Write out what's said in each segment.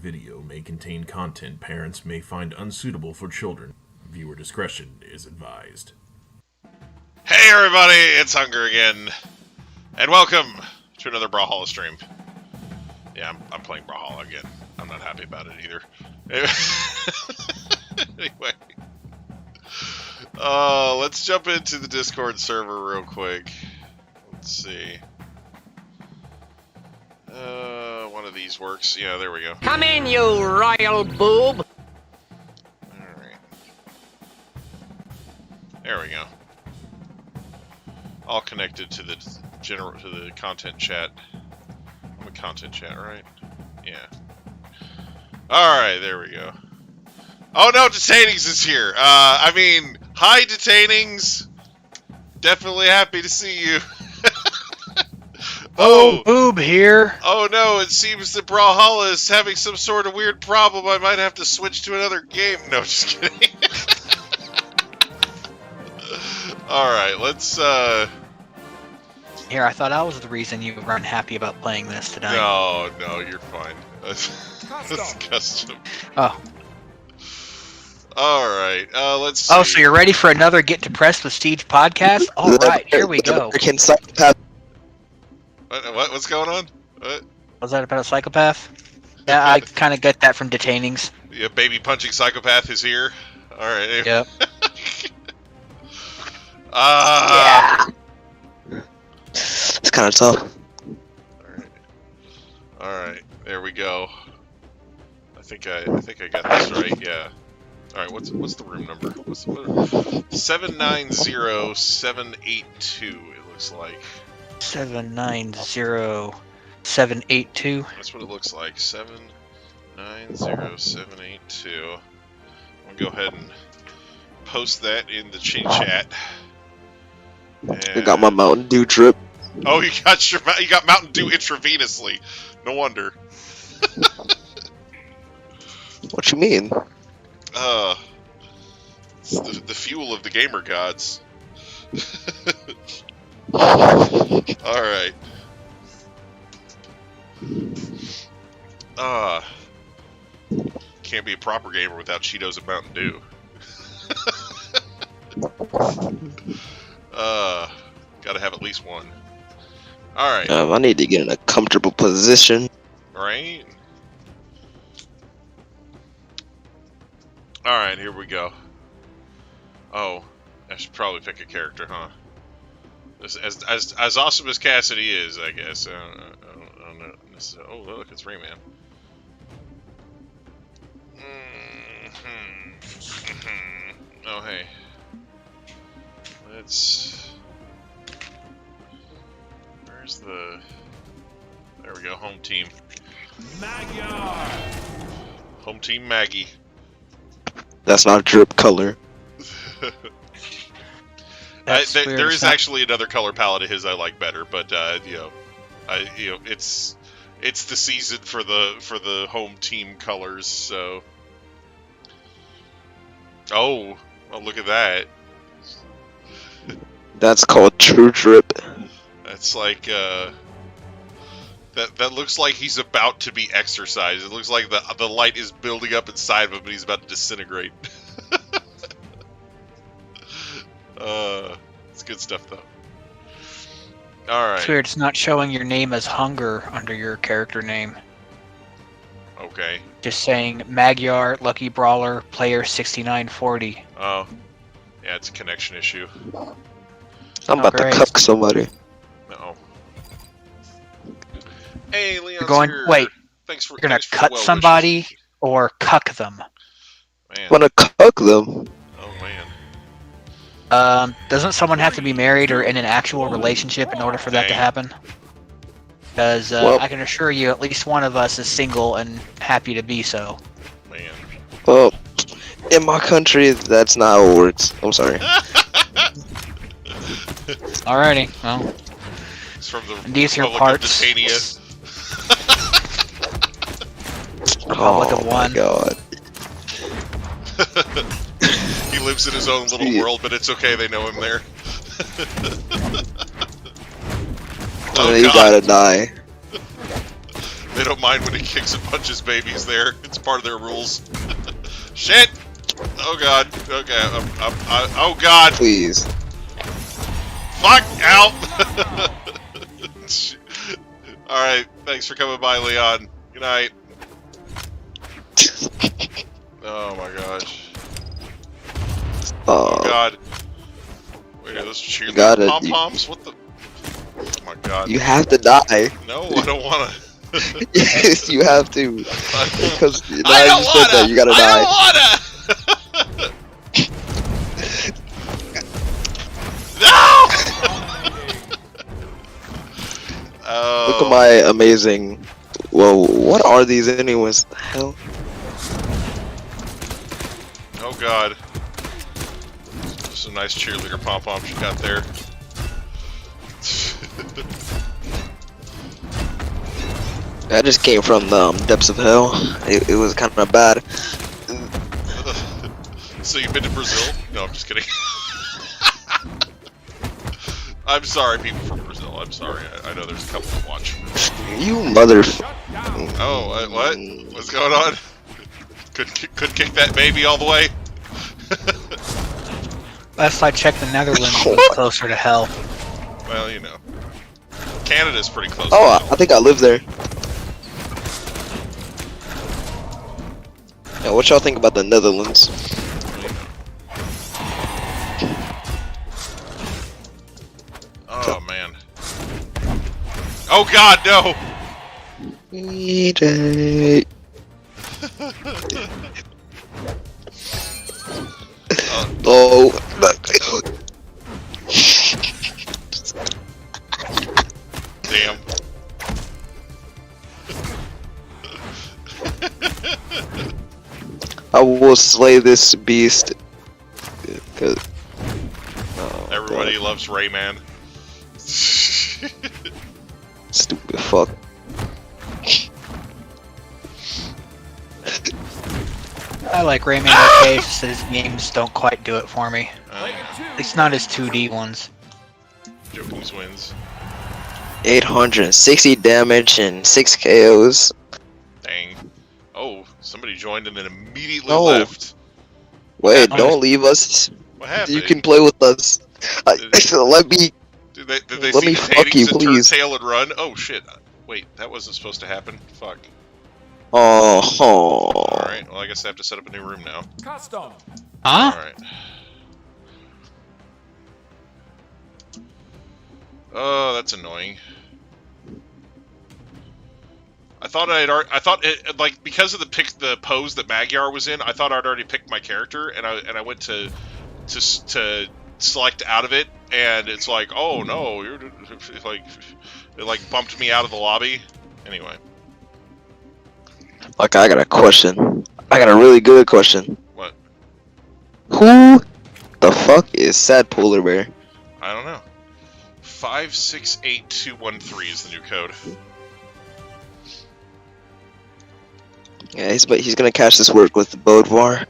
video may contain content parents may find unsuitable for children. Viewer discretion is advised. Hey everybody, it's Hunger again, and welcome to another Brawlhalla stream. Yeah, I'm playing Brawlhalla again. I'm not happy about it either. Anyway, let's jump into the Discord server real quick. Let's see. One of these works. Yeah, there we go. Come in, you royal boob! Alright. There we go. All connected to the content chat. I'm a content chat, right? Yeah. Alright, there we go. Oh no, Detainings is here! I mean, hi Detainings! Definitely happy to see you. Oh, boob here. Oh no, it seems that Brawlhalla is having some sort of weird problem. I might have to switch to another game. No, just kidding. Alright, let's, Here, I thought I was the reason you were unhappy about playing this today. No, you're fine. That's custom. Oh. Alright, let's see. Oh, so you're ready for another Get Depressed with Siege podcast? Alright, here we go. What's going on? What? Was that about a psychopath? Yeah, I kind of get that from Detainings. Yeah, baby punching psychopath is here. Alright, anyway. Yep. Yeah. It's kind of tough. Alright, there we go. I think I got this right, yeah. Alright, what's the room number? 790782, it looks like. 790782. That's what it looks like. 790782. I'm gonna go ahead and post that in the chat. I got my Mountain Dew drip. Oh, you got Mountain Dew intravenously. No wonder. What you mean? It's the fuel of the gamer gods. Alright. Can't be a proper gamer without Cheetos and Mountain Dew. Gotta have at least one. Alright. I need to get in a comfortable position. Right? Alright, here we go. Oh, I should probably pick a character, huh? As awesome as Cassidy is, I guess. I don't know. Oh, look, it's Rayman. Oh, hey. Let's... Where's the... There we go, home team. Magyar! Home team Maggie. That's not drip color. There is actually another color palette of his I like better, but it's the season for the home team colors. So, oh, well, look at that. That's called true drip. That's like that looks like he's about to be exercised. It looks like the light is building up inside of him, and he's about to disintegrate. It's good stuff though. Alright. It's weird, it's not showing your name as Hunger under your character name. Okay. Just saying Magyar, Lucky Brawler, Player 6940. Oh. Yeah, it's a connection issue. I'm about to cuck somebody. Uh-oh. Hey, Leon's You're going, here. wait, thanks for, you're gonna thanks for cut well somebody wishes. or cuck them? Man. Wanna cuck them? Oh, man. Doesn't someone have to be married or in an actual relationship in order for that to happen? Because Well- I can assure you at least one of us is single and happy to be so. Man. Well, in my country, that's not how it works. I'm sorry. Alrighty, well, It's from the these are Republic of parts. Titania. Republic of Oh my One. god. He lives in his own little world, but it's okay, they know him there. Oh, you God. gotta die. They don't mind when he kicks and punches babies there. It's part of their rules. Shit! Oh god. Okay. Oh god. Please. Fuck! Out! Alright. Thanks for coming by, Leon. Good night. Oh my gosh. Oh god. Wait, are those cheerleader pom-poms? What the? Oh my god. You have to die. No, I don't wanna. Yes, you have to. Because I don't wanna! that, you gotta die. I don't wanna! No! Oh. Look at my amazing. Whoa, what are these anyways? The hell? Oh god. Some nice cheerleader pom-poms you got there. That just came from the depths of hell. It was kind of bad. So you've been to Brazil? No, I'm just kidding. I'm sorry, people from Brazil. I'm sorry. I know there's a couple that watch. You mother. Oh, what? What's going on? Could kick that baby all the way? Last I checked, the Netherlands was closer to hell. Well, you know. Canada's pretty close to Oh, hell. I think I live there. Yeah, what y'all think about the Netherlands? Oh, man. Oh, God, no! EJ. Oh. Damn. I will slay this beast. Cause, oh, Everybody God. loves Rayman. Stupid fuck. I like Rayman okay, just his games don't quite do it for me. At least not his 2D ones. Jokins wins. 860 damage and 6 KOs. Dang. Oh, somebody joined and then immediately No. left. Wait, don't leave us. What happened? You can play with us. Let me. Did they Let see me the fuck tatings you, and turn please. tail and run? Oh shit. Wait, that wasn't supposed to happen. Fuck. Oh. Alright, well I guess I have to set up a new room now. Custom. Huh? Alright. Oh, that's annoying. I thought it, like, because of the pose that Magyar was in, I thought I'd already picked my character, and I went to select out of it, and it's like, oh no, it bumped me out of the lobby. Anyway. Okay, I got a question. I got a really good question. What? Who the fuck is Sad Polar Bear? I don't know. 568213 is the new code. Yeah, he's gonna catch this work with the Bodvar.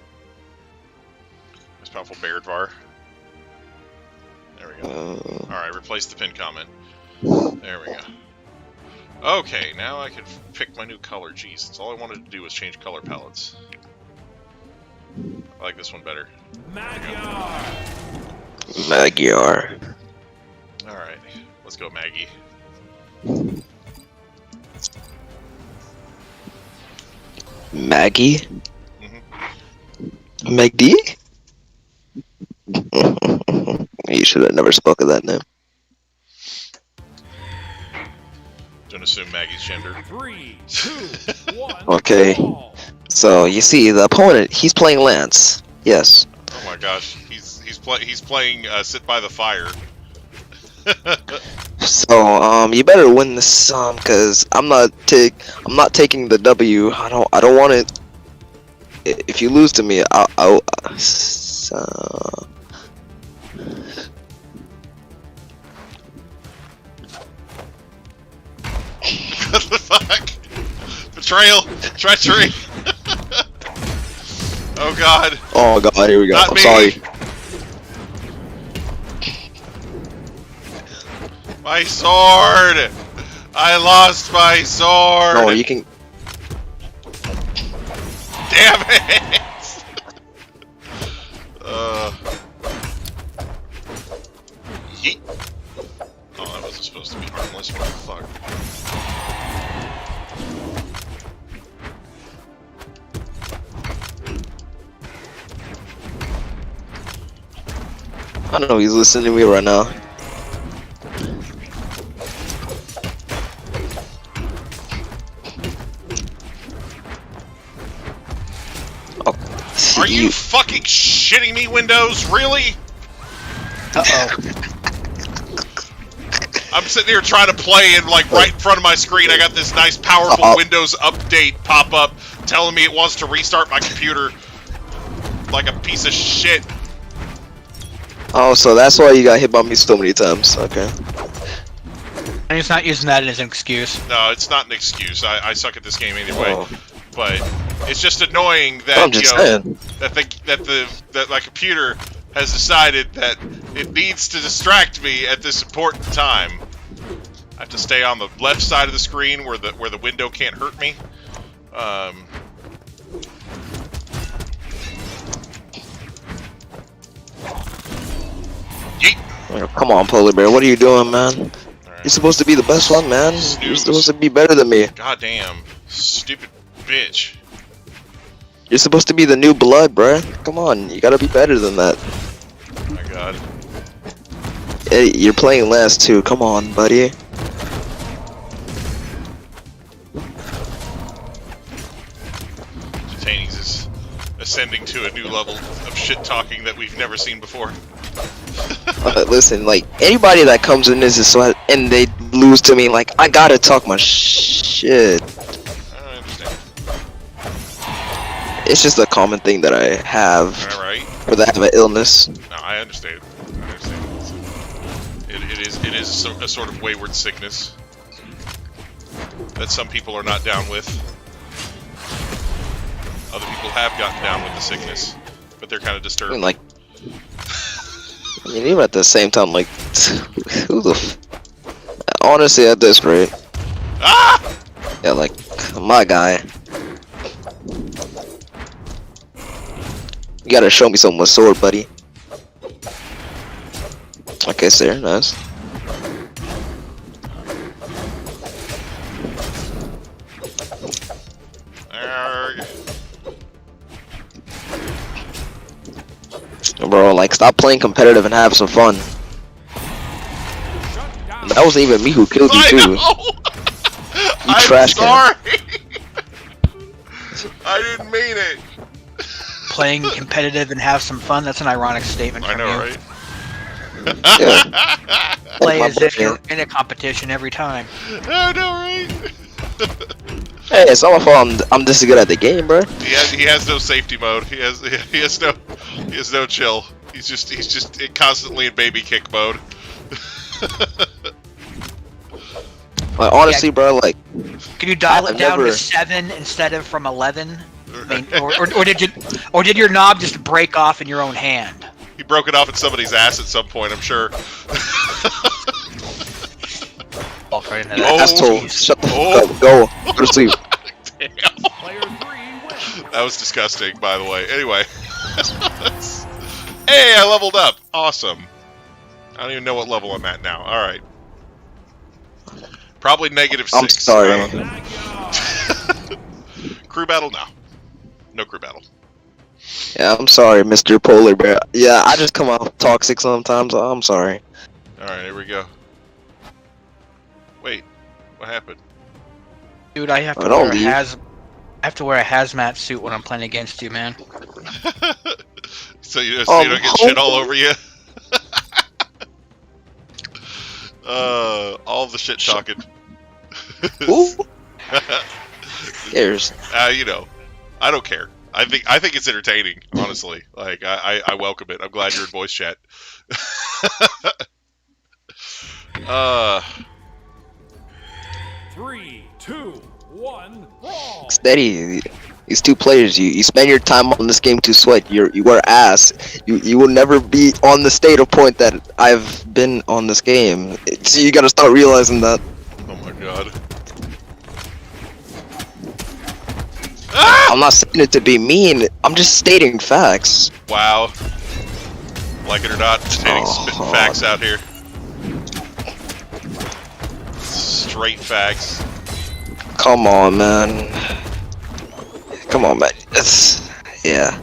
It's powerful Bairdvar. There we go. Alright, replace the pin comment. There we go. Okay, now I can pick my new color. Jeez, that's all I wanted to do was change color palettes. I like this one better. Magyar. Alright, let's go, Maggie. Maggie? Mm-hmm. McD? You should have never spoke of that name. Don't assume Maggie's gender. 3, 2, 1. Okay. So you see, the opponent, he's playing Lance. Yes. Oh my gosh, he's playing Sit by the Fire. So you better win this cause I'm not taking the W. I don't want it. If you lose to me, I'll What the fuck? Betrayal! Treachery! Oh god! Oh god, here we go. Not I'm me. sorry. My sword! I lost my sword! No, you can. Damn it! Yeet. Oh, that wasn't supposed to be harmless. What the fuck? I don't know. He's listening to me right now. Oh, Are you fucking shitting me, Windows? Really? Uh-oh. I'm sitting here trying to play, and like right in front of my screen, I got this nice, powerful Windows update pop up telling me it wants to restart my computer like a piece of shit. Oh, so that's why you got hit by me so many times. Okay. And he's not using that as an excuse. No, it's not an excuse. I suck at this game anyway. Oh. But it's just annoying that I'm just saying. that my computer has decided that it needs to distract me at this important time. I have to stay on the left side of the screen where the window can't hurt me. Yeet. Oh, come on, Polar Bear. What are you doing, man? Right. You're supposed to be the best one, man. You're supposed to be better than me. Goddamn, stupid bitch. You're supposed to be the new blood, bruh. Come on, you gotta be better than that. Oh my god. Hey, you're playing last too. Come on, buddy. Detainings is ascending to a new level of shit talking that we've never seen before. Listen, like anybody that comes in this is and they lose to me, like I gotta talk my shit. I understand. It's just a common thing that I have Alright. for that I have an illness. No, I understand. I understand. It is a sort of wayward sickness that some people are not down with. Other people have gotten down with the sickness, but they're kind of I disturbed. mean, like, I mean, even at the same time, like, who the? Honestly, at this rate, Ah! yeah, like, my guy. You gotta show me something with sword, buddy. Okay, sir, nice. Arrgh. Bro, like, stop playing competitive and have some fun. That wasn't even me who killed you, I too. know! You I'm trash can. sorry! I didn't mean it! Playing competitive and have some fun, that's an ironic statement I from know, you. right? Yeah. Play My as if you're boyfriend. in a competition every time. I know, right? Hey, it's not my fault I'm this good at the game, bro. He has no safety mode. He has no chill. He's just constantly in baby kick mode. Like, honestly, bro, like, Can you dial I've it down never- to 7 instead of from 11? I mean, or did your knob just break off in your own hand? He broke it off in somebody's ass at some point, I'm sure. Walk right into Oh, that. asshole, shut the Oh. fuck up, go to sleep. Damn. Player 3 wins. That was disgusting, by the way. Anyway. Hey, I leveled up. Awesome. I don't even know what level I'm at now. Alright. Probably -6. I'm sorry. I don't know. Crew battle? No. No crew battle. Yeah, I'm sorry, Mr. Polar Bear. Yeah, I just come out toxic sometimes. I'm sorry. Alright, here we go. Wait. What happened? Dude, I have to I don't wear leave. I have to wear a hazmat suit when I'm playing against you, man. So you don't get shit all oh. over you? All the shit talking. Who cares? You know, I don't care. I think it's entertaining, honestly. Like I welcome it. I'm glad you're in voice chat. 3, 2, 1, brawl. Steady. These two players, you spend your time on this game to sweat. You are ass. You will never be on the state of point that I've been on this game. So you gotta start realizing that. Oh my God. Ah! I'm not saying it to be mean. I'm just stating facts. Wow. Like it or not, stating spitting facts out here. Straight facts. Come on, man. Come on, man. Yeah.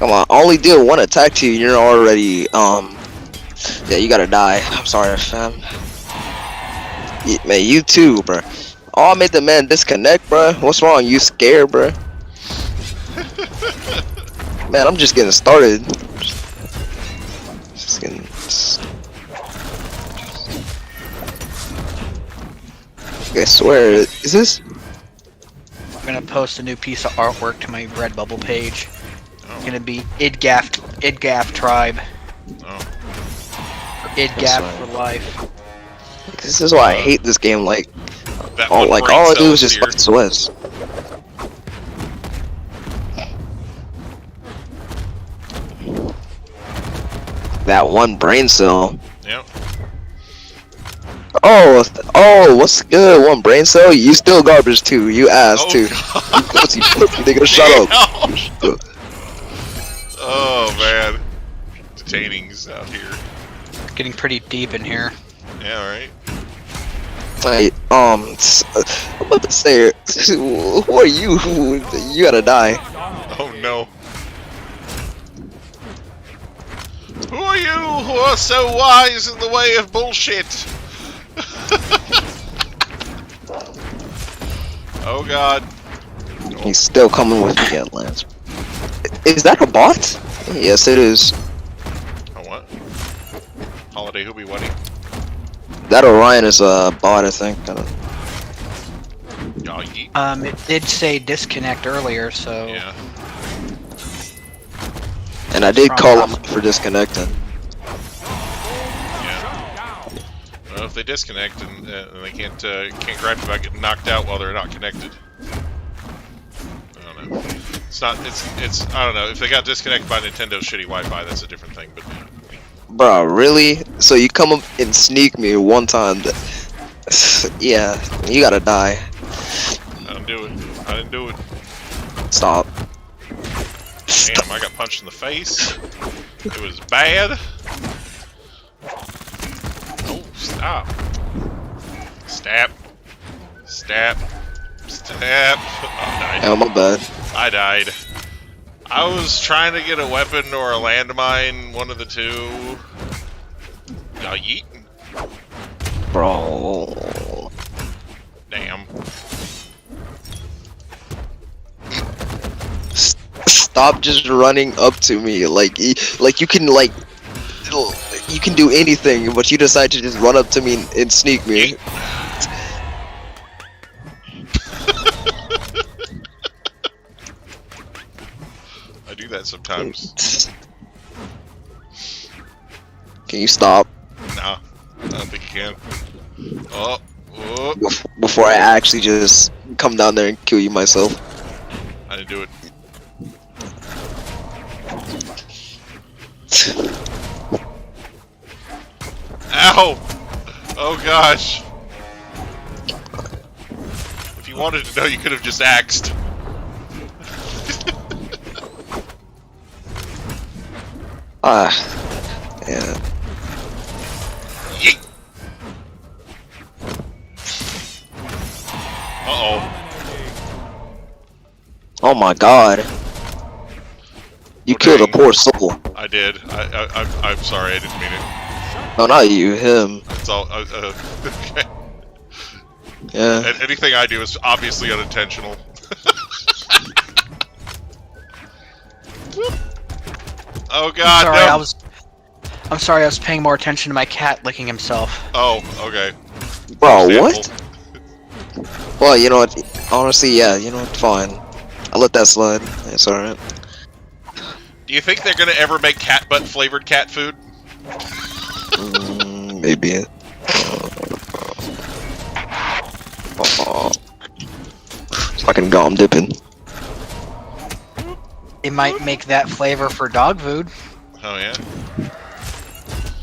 Come on. I only did one attack to you. You're already Yeah, you gotta die. I'm sorry, fam. Man, you too, bro. Oh, I made the man disconnect, bro. What's wrong? You scared, bro? Man, I'm just getting started. Just getting. I swear, is this? I'm gonna post a new piece of artwork to my Redbubble page. It's gonna be Idgaf Tribe. Oh. Idgaf for life. This is why I hate this game. Like, That all one brain I do cell is just here. fight sweats. That one brain cell. Yep. Oh, what's good? One brain cell? You still garbage too. You ass too. God. Pussy, nigga, shut up. Oh man. Detainings out here. Getting pretty deep in here. Yeah, right. Hey, I'm about to say, who are you? You gotta die. Oh no. Who are you who are so wise in the way of bullshit? Oh god. He's still coming with me at Lance. Is that a bot? Yes, it is. Oh what? Holiday Hoobie wedding. That Orion is a bot, I think. I don't... Oh, yeet. It did say disconnect earlier, so Yeah. And I did call him for disconnecting. Yeah. Well, if they disconnect and they can't gripe about getting knocked out while they're not connected. I don't know. It's I don't know. If they got disconnected by Nintendo's shitty Wi-Fi, that's a different thing. But Bro, really? So you come up and sneak me one time? Yeah, you gotta die. I didn't do it. I didn't do it. Stop. Damn, I got punched in the face. It was bad. Oh, stop. Stab. Stab. Stab. Oh, I died. Oh, my bad. I died. I was trying to get a weapon or a landmine, one of the two. Oh, yeet. Bro. Damn. Stop just running up to me. Like you can you can do anything, but you decide to just run up to me and sneak me. I do that sometimes. Can you stop? Nah, I don't think you can. Oh, oh. Before I actually just come down there and kill you myself. I didn't do it. Ow! Oh gosh. If you wanted to know, you could have just axed. Yeah. Yeet! Uh-oh. Oh my god. You Okay. killed a poor soul. I did. I'm sorry, I didn't mean it. No, not you, him. It's all, okay. Yeah. Anything I do is obviously unintentional. Oh god, sorry, no! I'm sorry, I was paying more attention to my cat licking himself. Oh, okay. Bro, Understandable. what? Well, you know what? Honestly, yeah, you know what? Fine. I let that slide. It's alright. Do you think they're gonna ever make cat butt flavored cat food? Maybe. Fucking gum dipping. They might make that flavor for dog food, Oh yeah?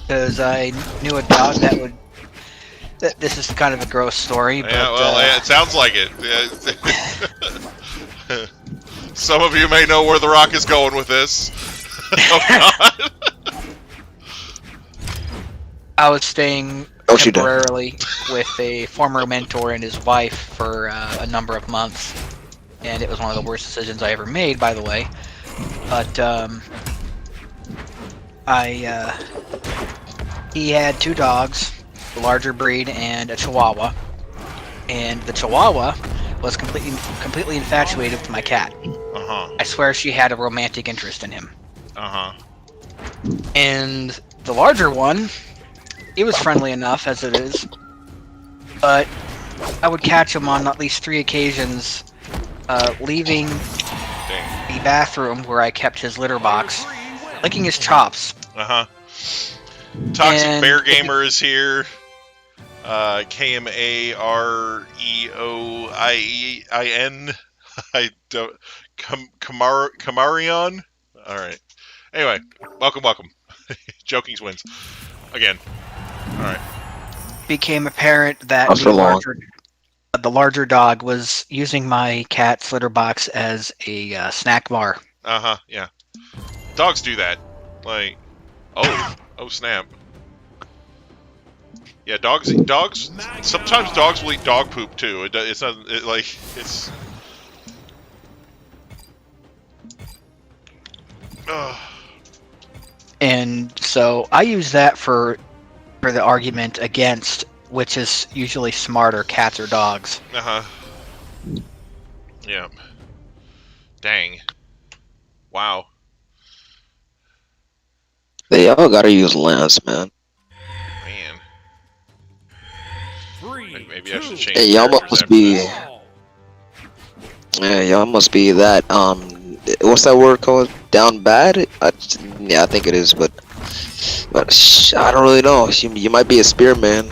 because I knew a dog that would This is kind of a gross story, but Yeah, well, it sounds like it. Some of you may know where The Rock is going with this. Oh, God. I was staying Oh, she did. temporarily with a former mentor and his wife for a number of months, and it was one of the worst decisions I ever made, by the way. But he had 2 dogs, a larger breed and a Chihuahua, and the Chihuahua was completely infatuated with my cat. Uh-huh. I swear she had a romantic interest in him. Uh-huh. And the larger one, he was friendly enough as it is, but I would catch him on at least 3 occasions leaving Dang. the bathroom where I kept his litter box, licking his chops. Uh-huh. Toxic And Bear if you- Gamer is here. KMAREOIEIN. I don't... Kamarion? Alright. Anyway, welcome. Jokings wins. Again. Alright. Became apparent that Not for long. the larger dog was using my cat's litter box as a snack bar. Uh-huh, yeah. Dogs do that. Like, oh snap. Yeah, dogs, sometimes dogs will eat dog poop too. It's not, it's... Ugh. And so I use that for the argument against which is usually smarter, cats or dogs. Uh-huh. Yeah. Dang. Wow. They all gotta use Lance, man. Man. 3, Maybe I should change Hey, y'all characters must after be. this. brawl. Yeah, y'all must be that. What's that word called? Down bad? Yeah, I think it is, but I don't really know. You might be a spearman.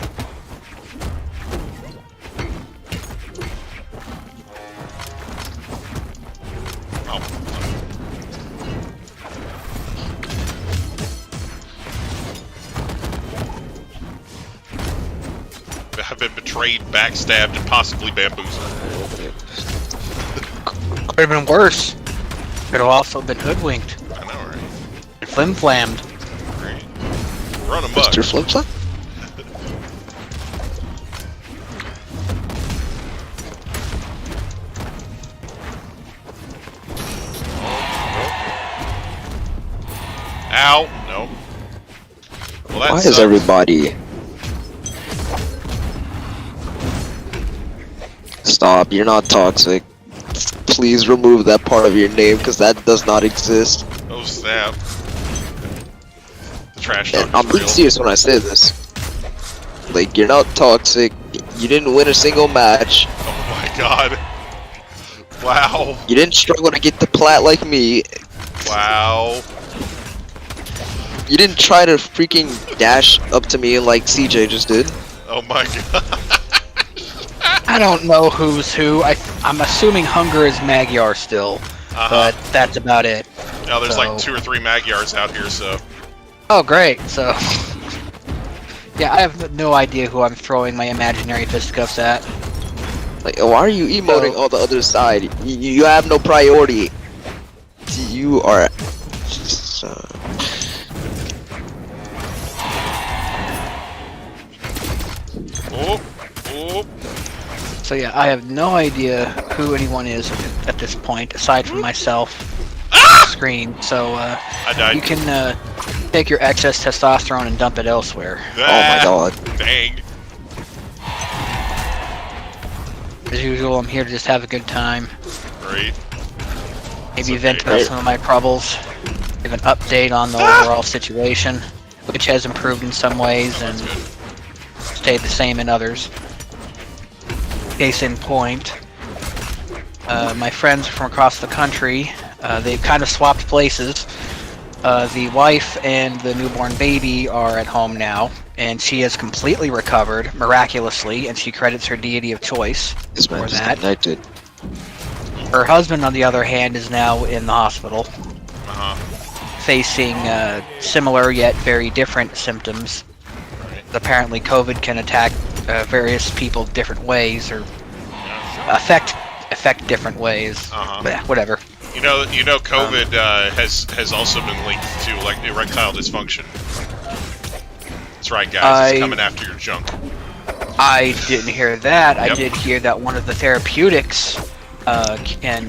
Oh. I've been betrayed, backstabbed, and possibly bamboozled. Could have been worse. Could have also been hoodwinked, I know, right? flim-flammed. Right. Run amok. Mr. Flipside? Ow! No. Well, that Why sucks. is everybody... Stop, you're not toxic. Please remove that part of your name, because that does not exist. Oh snap! The trash And talk I'm is being real. serious when I say this. Like, you're not toxic. You didn't win a single match. Oh my god! Wow! You didn't struggle to get the plat like me. Wow! You didn't try to freaking dash up to me like CJ just did. Oh my god! I don't know who's who. I'm assuming Hunger is Magyar still, but that's about it. Now there's like So- 2 or 3 Magyars out here, so Oh, great. So, yeah, I have no idea who I'm throwing my imaginary fisticuffs at. Like, why are you emoting So- on the other side? You have no priority. You are... oh, So yeah, I have no idea who anyone is at this point, aside from myself. Screen. So I died. you can take your excess testosterone and dump it elsewhere. Oh my god. Dang! As usual, I'm here to just have a good time. Great. Maybe okay. vent about some of my troubles. Give an update on the overall situation, which has improved in some ways and stayed the same in others. Case in point, my friends from across the country, they've kind of swapped places. The wife and the newborn baby are at home now, and she has completely recovered, miraculously, and she credits her deity of choice This man for is that. connected. Her husband, on the other hand, is now in the hospital, Uh-huh. facing similar yet very different symptoms. Right. Apparently, COVID can attack various people different ways, or affect different ways. But yeah, whatever. You know, COVID has also been linked to like erectile dysfunction. That's right, guys. It's coming after your junk. I didn't hear that. Yep. I did hear that one of the therapeutics can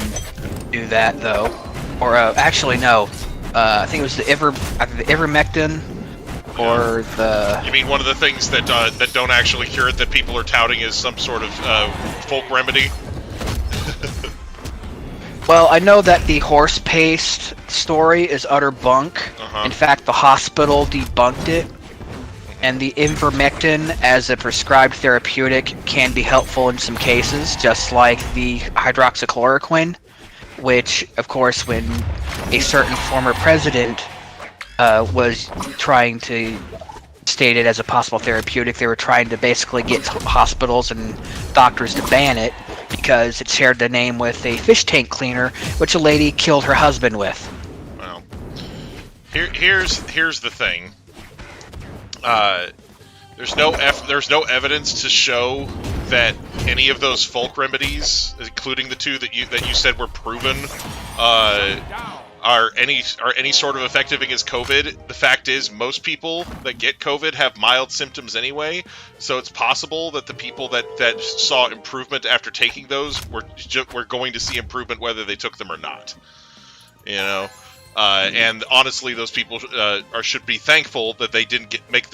do that, though. Or actually, no. I think it was either the ivermectin or the. You mean one of the things that that don't actually cure it, that people are touting as some sort of folk remedy? Well, I know that the horse paste story is utter bunk. In fact, the hospital debunked it. And the ivermectin as a prescribed therapeutic can be helpful in some cases, just like the hydroxychloroquine, which, of course, when a certain former president was trying to state it as a possible therapeutic, they were trying to basically get hospitals and doctors to ban it because it shared the name with a fish tank cleaner, which a lady killed her husband with. Well, here's the thing. There's no evidence to show that any of those folk remedies, including the two that you said were proven, are any sort of effective against COVID. The fact is, most people that get COVID have mild symptoms anyway, so it's possible that the people that saw improvement after taking those were going to see improvement whether they took them or not. You know. And honestly, those people should be thankful that they didn't make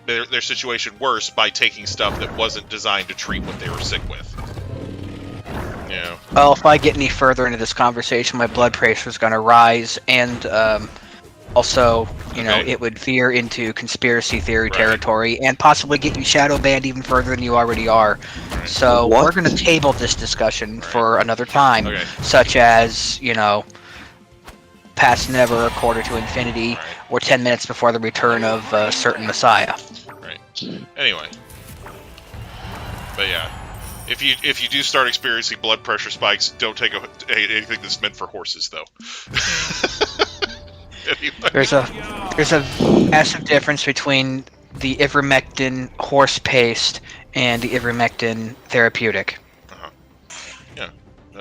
their situation worse by taking stuff that wasn't designed to treat what they were sick with. You know. Well, if I get any further into this conversation, my blood pressure is going to rise, and also, you know, it would veer into conspiracy theory territory, and possibly get you shadow banned even further than you already are. So we're going to table this discussion for another time, such as, you know, past never, a quarter to infinity, or 10 minutes before the return of a certain messiah. Right. Anyway. But yeah. If you do start experiencing blood pressure spikes, don't take anything that's meant for horses, though. Anyway. There's a massive difference between the ivermectin horse paste and the ivermectin therapeutic. Yeah.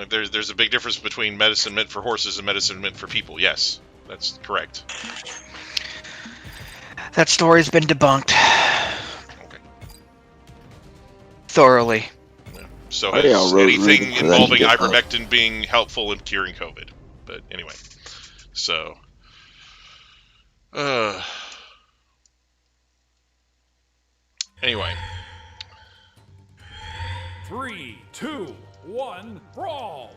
There's a big difference between medicine meant for horses and medicine meant for people. Yes, that's correct. That story's been debunked. Okay. Thoroughly. Yeah. So has anything involving ivermectin being helpful in curing COVID. But anyway. So. Anyway. 3, 2, 1, brawl!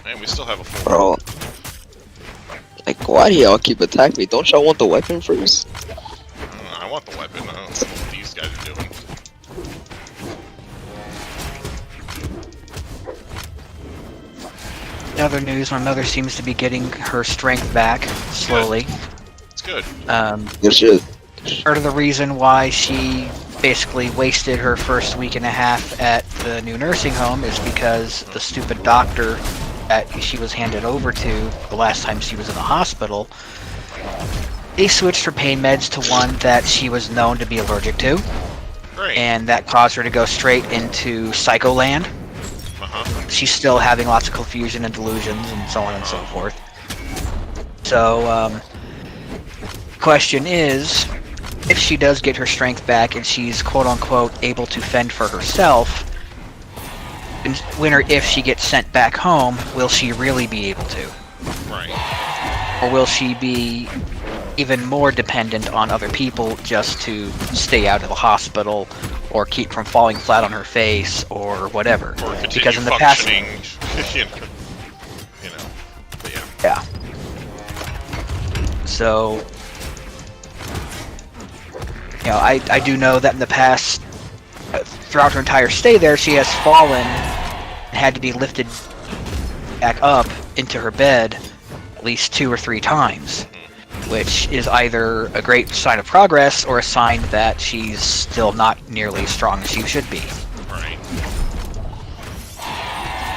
Man, we still have a full. Bro. Like, why do y'all keep attacking me? Don't y'all want the weapon first? I want the weapon. I don't know what these guys are doing. In other news, my mother seems to be getting her strength back, slowly. It's good. Good shit. Part of the reason why she basically wasted her first week and a half at the new nursing home is because the stupid doctor that she was handed over to the last time she was in the hospital, they switched her pain meds to one that she was known to be allergic to. Great. And that caused her to go straight into Psycho Land. She's still having lots of confusion and delusions and so on and so forth. So, question is, if she does get her strength back and she's quote-unquote able to fend for herself, when or if she gets sent back home, will she really be able to? Right. Or will she be even more dependent on other people just to stay out of the hospital or keep from falling flat on her face or whatever? Or continue because in the past, you know, yeah. So, you know, I do know that in the past, throughout her entire stay there, she has fallen and had to be lifted back up into her bed at least 2 or 3 times, which is either a great sign of progress or a sign that she's still not nearly as strong as she should be. Right.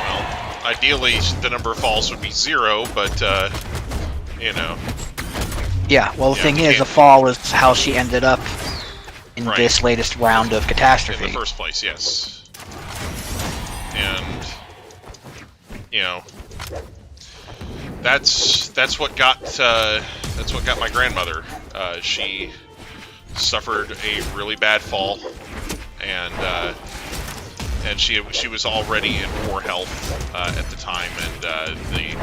Well, ideally, the number of falls would be 0, but, You know. Yeah, well, the Yeah, thing we is, the can't- fall is how she ended up in Right. this latest round of catastrophe. In the first place, yes. And you know, that's what got my grandmother. She suffered a really bad fall, and she was already in poor health at the time, and in the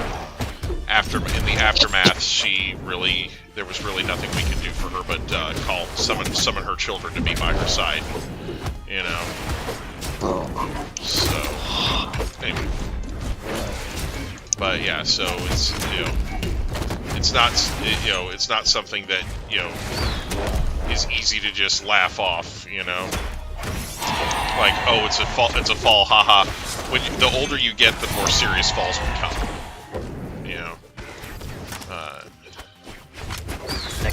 aftermath, there was really nothing we could do for her but summon her children to be by her side, you know. So anyway, but yeah, so it's it's not something that is easy to just laugh off, you know. Like, oh, it's a fall, haha. The older you get, the more serious falls become. You know.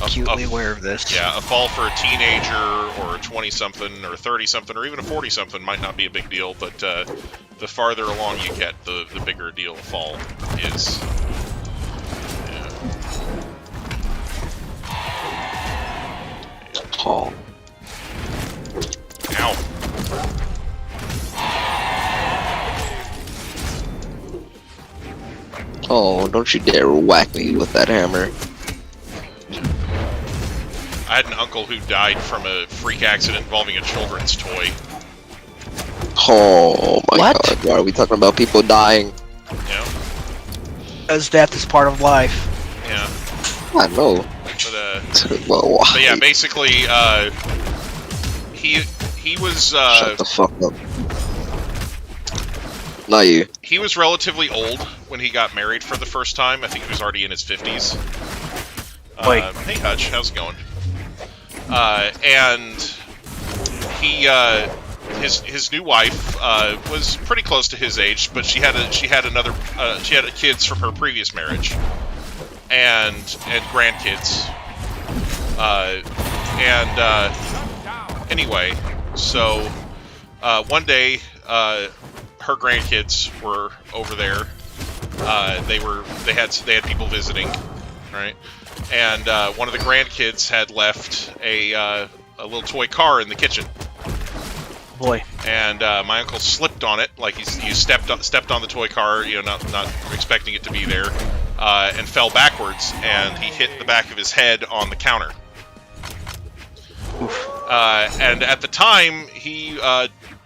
Acutely aware of this. Yeah, a fall for a teenager or a 20-something or a 30-something or even a 40-something might not be a big deal, but the farther along you get, the bigger a deal a fall is. Yeah. Oh. Ow. Oh, don't you dare whack me with that hammer. I had an uncle who died from a freak accident involving a children's toy. Oh my What? god, why are we talking about people dying? You know? Because death is part of life. Yeah. I know. But Well, why? But yeah, basically, he was Shut the fuck up. Not you. he was relatively old when he got married for the first time. I think he was already in his 50s. Wait. Hey Hutch, how's it going? And he his new wife was pretty close to his age, but she had kids from her previous marriage, and grandkids. Anyway, so one day her grandkids were over there. They had people visiting, right? And one of the grandkids had left a little toy car in the kitchen. Boy. And my uncle slipped on it, like he stepped on the toy car, not expecting it to be there, and fell backwards, and he hit the back of his head on the counter. And at the time, he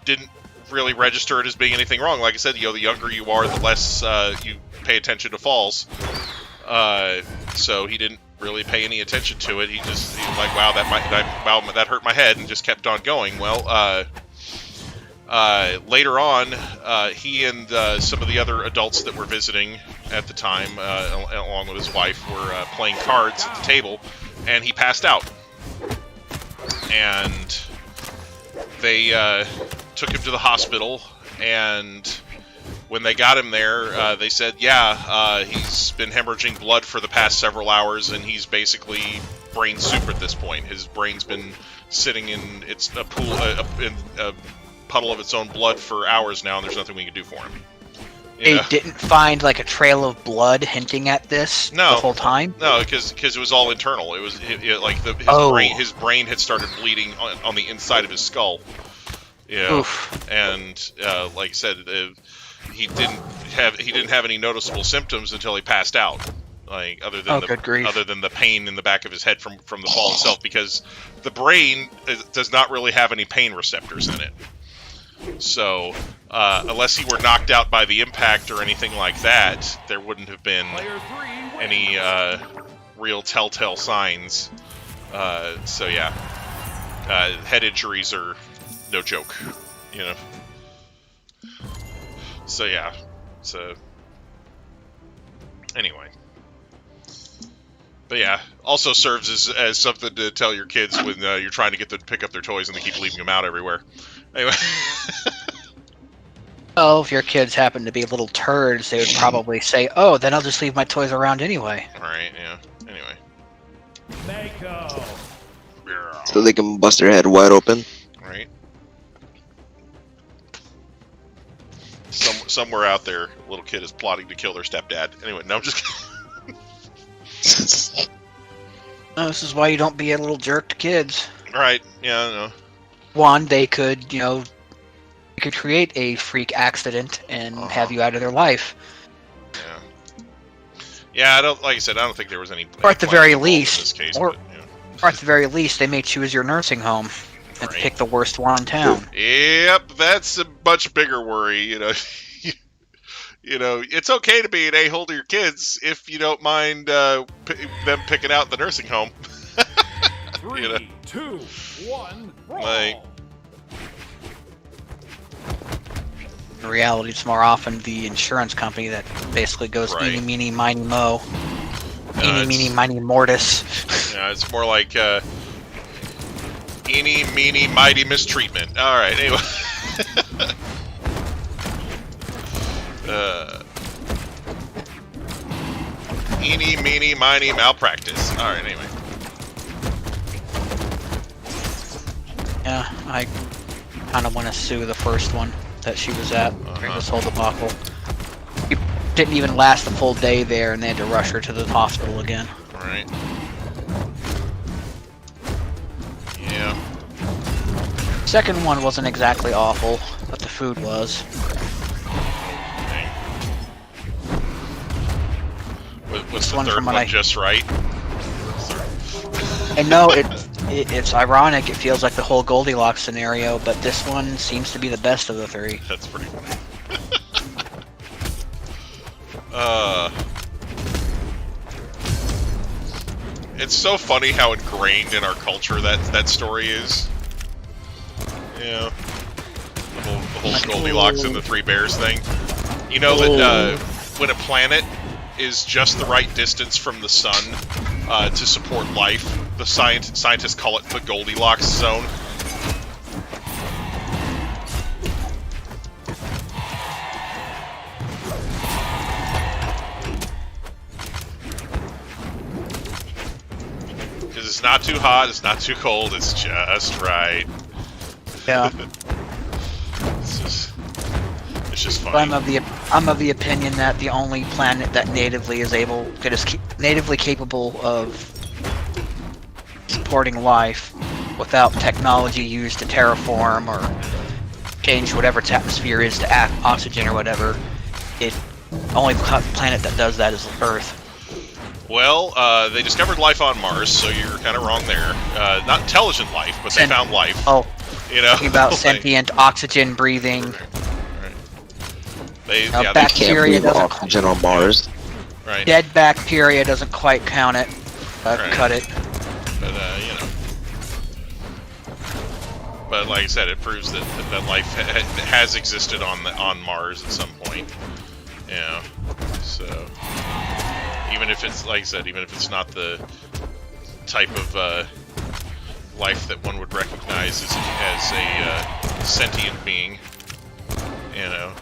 didn't really register it as being anything wrong. Like I said, the younger you are, the less you pay attention to falls. So he didn't really pay any attention to it. He was like, wow, that hurt my head, and just kept on going. Well, later on, he and some of the other adults that were visiting at the time, along with his wife, were playing cards at the table, and he passed out. And they took him to the hospital, and when they got him there, they said, yeah, he's been hemorrhaging blood for the past several hours, and he's basically brain soup at this point. His brain's been sitting in a puddle of its own blood for hours now, and there's nothing we can do for him. They didn't find like a trail of blood hinting at this the whole time? No, because it was all internal. It was his brain had started bleeding on the inside of his skull. Oof. And like I said, he didn't have any noticeable symptoms until he passed out. Like other than the pain in the back of his head from the fall itself, because the brain does not really have any pain receptors in it. So, unless he were knocked out by the impact or anything like that, there wouldn't have been any real telltale signs. So yeah, head injuries are no joke, So yeah, so anyway. But yeah, also serves as something to tell your kids when you're trying to get them to pick up their toys and they keep leaving them out everywhere. Anyway. Oh, if your kids happen to be little turds, they would probably say, oh, then I'll just leave my toys around anyway. Alright, yeah. Anyway. Mako. So they can bust their head wide open. Right. Somewhere out there, a little kid is plotting to kill their stepdad. Anyway, no, I'm just kidding. This is why you don't be a little jerk to kids. Right? Yeah, I know. One, they could, they could create a freak accident and have you out of their life. Yeah. Yeah, I don't. Like I said, I don't think there was any. Or at the very least, in this case, or but, you know. Or at the very least, they may choose your nursing home and Right. pick the worst one in town. Yep, that's a much bigger worry. You know, it's okay to be an a-hole to your kids if you don't mind them picking out the nursing home. 3, You know. 2, 1, roll. Like- In reality, it's more often the insurance company that basically goes Right. eeny, meeny, miny, mo. Eeny, it's- meeny, miny, mortis. Yeah, it's more like eeny, meeny, mighty mistreatment. All right, anyway. Eeny, meeny, miny, malpractice. All right, anyway. Yeah, I kind of want to sue the first one that she was at during this whole debacle. It didn't even last the full day there, and they had to rush her to the hospital again. All right. Yeah. Second one wasn't exactly awful, but the food was. Dang. Was the one third from what one I- just right? And no, it's ironic. It feels like the whole Goldilocks scenario, but this one seems to be the best of the three. That's pretty funny. It's so funny how ingrained in our culture that story is. Yeah. The whole Goldilocks and the Three Bears thing. You know that when a planet is just the right distance from the sun to support life, the scientists call it the Goldilocks zone. Because it's not too hot, it's not too cold, it's just right. Yeah. It's just But funny. I'm of the opinion that the only planet that natively natively capable of supporting life without technology used to terraform or change whatever its atmosphere is to oxygen or whatever, only planet that does that is Earth. Well, they discovered life on Mars, so you're kind of wrong there. Not intelligent life, but they found life. Oh, You know, talking about like- sentient oxygen breathing. Right. They, Now, yeah, back- they, Can't Bacteria breathe doesn't- oxygen on Mars. right. Dead bacteria doesn't quite count it. Right. Cut it. But you know. But like I said, it proves that life has existed on Mars at some point. You know, so even if it's like I said, even if it's not the type of life that one would recognize as a sentient being, you know.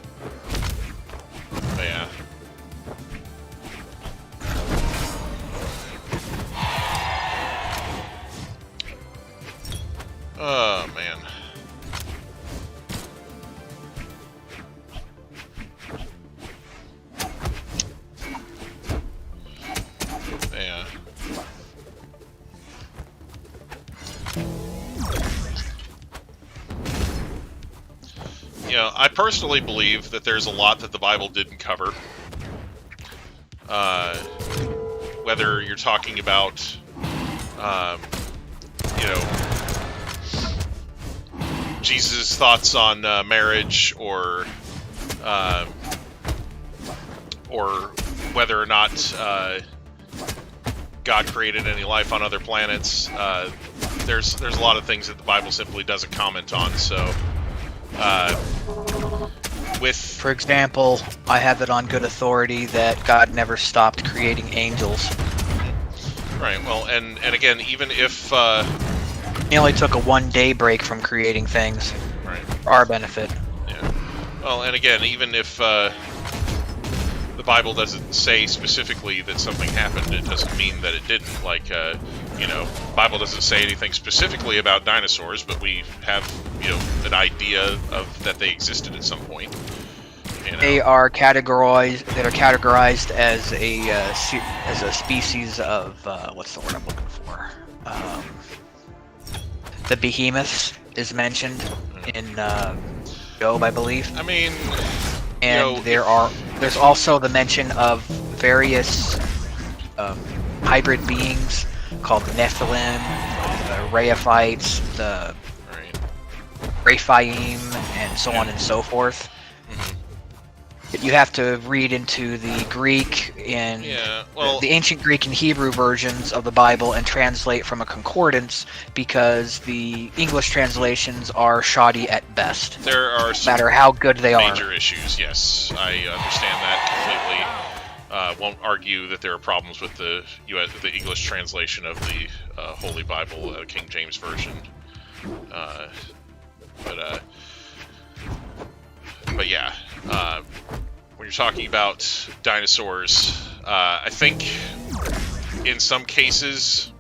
But yeah. Oh man. Yeah. You know, I personally believe that there's a lot that the Bible didn't cover. Whether you're talking about, you know, Jesus' thoughts on marriage, or whether or not God created any life on other planets. There's a lot of things that the Bible simply doesn't comment on. So, For example, I have it on good authority that God never stopped creating angels. right, well, and again, even if He only took a 1-day break from creating things right. for our benefit. Yeah. Well, and again, even if the Bible doesn't say specifically that something happened, it doesn't mean that it didn't. Like, you know, the Bible doesn't say anything specifically about dinosaurs, but we have, you know, an idea of that they existed at some point. They are categorized. That are categorized as a species of what's the word I'm looking for? The behemoths is mentioned in Job, I believe. I mean, And there's also the mention of various hybrid beings called the Nephilim, the Reaphites, the right. Rephaim, and so on and so forth. You have to read into the Greek and the ancient Greek and Hebrew versions of the Bible and translate from a concordance, because the English translations are shoddy at best. There are no matter how good they are. Major issues, yes. I understand that completely. Won't argue that there are problems with the English translation of the Holy Bible, King James Version. But yeah, when you're talking about dinosaurs, I think in some cases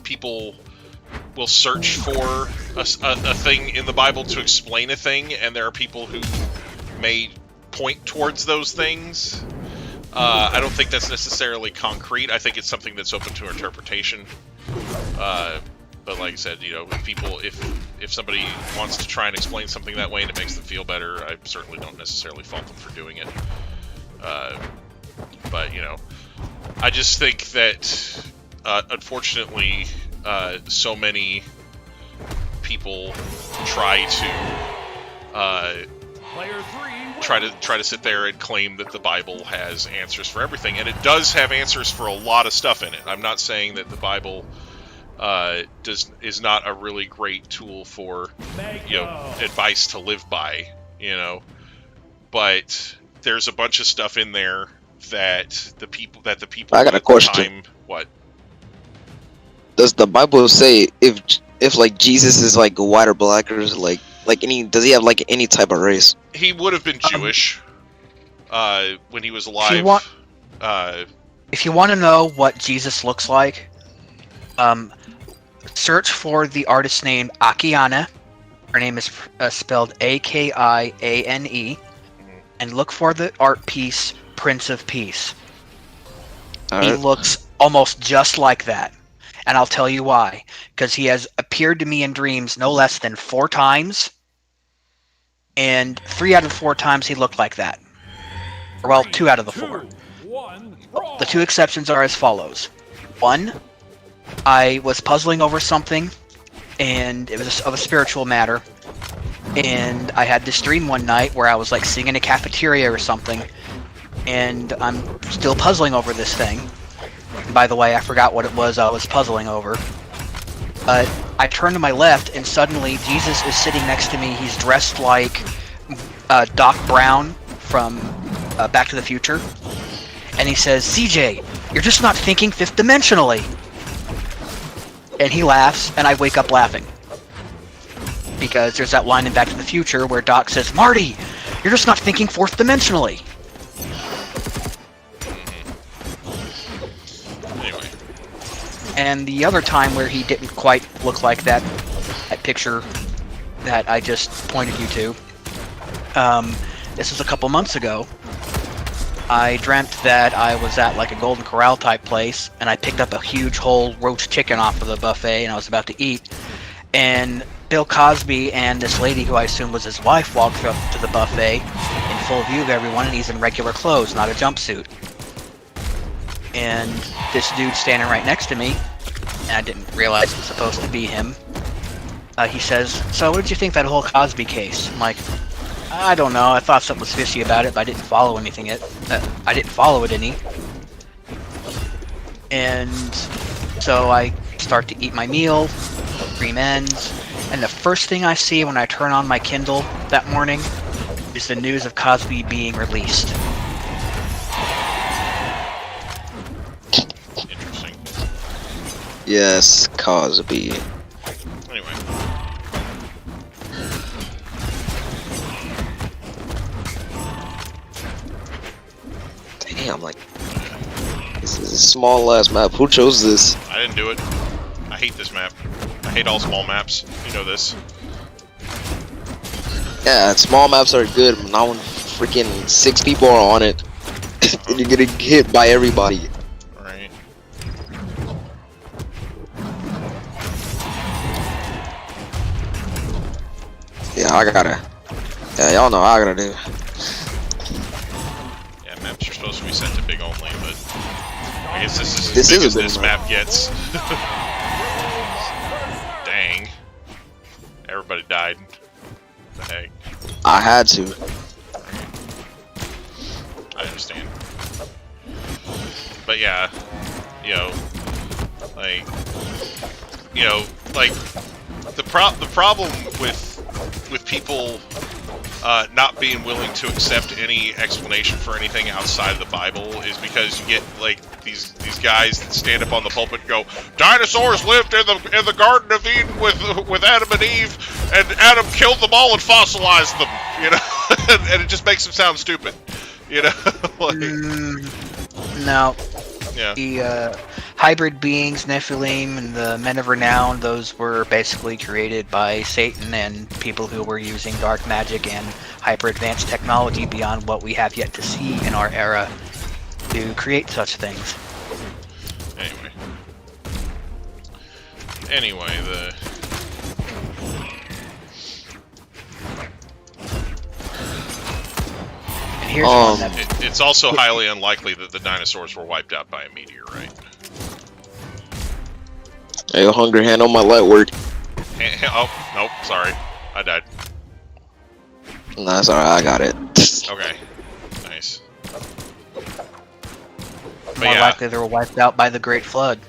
people will search for a thing in the Bible to explain a thing, and there are people who may point towards those things. I don't think that's necessarily concrete. I think it's something that's open to interpretation. But like I said, if somebody wants to try and explain something that way and it makes them feel better, I certainly don't necessarily fault them for doing it. But I just think that unfortunately, so many people try to sit there and claim that the Bible has answers for everything, and it does have answers for a lot of stuff in it. I'm not saying that the Bible is not a really great tool for advice to live by, but there's a bunch of stuff in there that the people I got a question. What does the Bible say if like Jesus is like white or black, or like does he have like any type of race? He would have been Jewish when he was alive. If you want to know what Jesus looks like, search for the artist name Akiane. Her name is spelled Akiane, and look for the art piece Prince of Peace. He looks almost just like that, and I'll tell you why. Because he has appeared to me in dreams no less than 4 times, and 3 out of 4 times he looked like that. Or, well, 2 out of the 4. The 2 exceptions are as follows. 1, I was puzzling over something, and it was of a spiritual matter, and I had this dream one night where I was like sitting in a cafeteria or something, and I'm still puzzling over this thing. And by the way, I forgot what it was I was puzzling over. But I turned to my left, and suddenly Jesus is sitting next to me. He's dressed like Doc Brown from Back to the Future, and he says, "CJ, you're just not thinking 5th dimensionally." And he laughs, and I wake up laughing. Because there's that line in Back to the Future where Doc says, "Marty, you're just not thinking 4th dimensionally." Anyway. And the other time where he didn't quite look like that picture that I just pointed you to, this was a couple months ago. I dreamt that I was at like a Golden Corral type place, and I picked up a huge whole roast chicken off of the buffet, and I was about to eat, and Bill Cosby and this lady who I assumed was his wife walked up to the buffet in full view of everyone, and he's in regular clothes, not a jumpsuit. And this dude standing right next to me, and I didn't realize it was supposed to be him, he says, "So what did you think of that whole Cosby case?" I'm like, "I don't know. I thought something was fishy about it, but I didn't follow anything. I didn't follow it any." And so I start to eat my meal, dream ends, and the first thing I see when I turn on my Kindle that morning is the news of Cosby being released. Interesting. Yes, Cosby. Anyway. Damn, like, this is a small ass map. Who chose this? I didn't do it. I hate this map. I hate all small maps. You know this. Yeah, small maps are good, but not when freaking 6 people are on it. And you're getting hit by everybody. Right. Yeah, I gotta. Yeah, y'all know I gotta do. Yeah, maps are supposed to be set to big only, but I guess this is This as big is a as big this map. map gets. Dang. Everybody died. What the heck? I had to. I understand. But yeah, you know, like the problem with people not being willing to accept any explanation for anything outside of the Bible is because you get like these guys that stand up on the pulpit and go, dinosaurs lived in the Garden of Eden with Adam and Eve, and Adam killed them all and fossilized them, you know, and it just makes them sound stupid, you know. Like, No. yeah. The hybrid beings, Nephilim, and the Men of Renown, those were basically created by Satan and people who were using dark magic and hyper-advanced technology beyond what we have yet to see in our era to create such things. Anyway, And here's one that it's also highly unlikely that the dinosaurs were wiped out by a meteor, right? Hey, Hunger, hand on my light work. Oh, nope, sorry. I died. Nah, that's alright, I got it. Okay. Nice. But more yeah, likely they were wiped out by the Great Flood.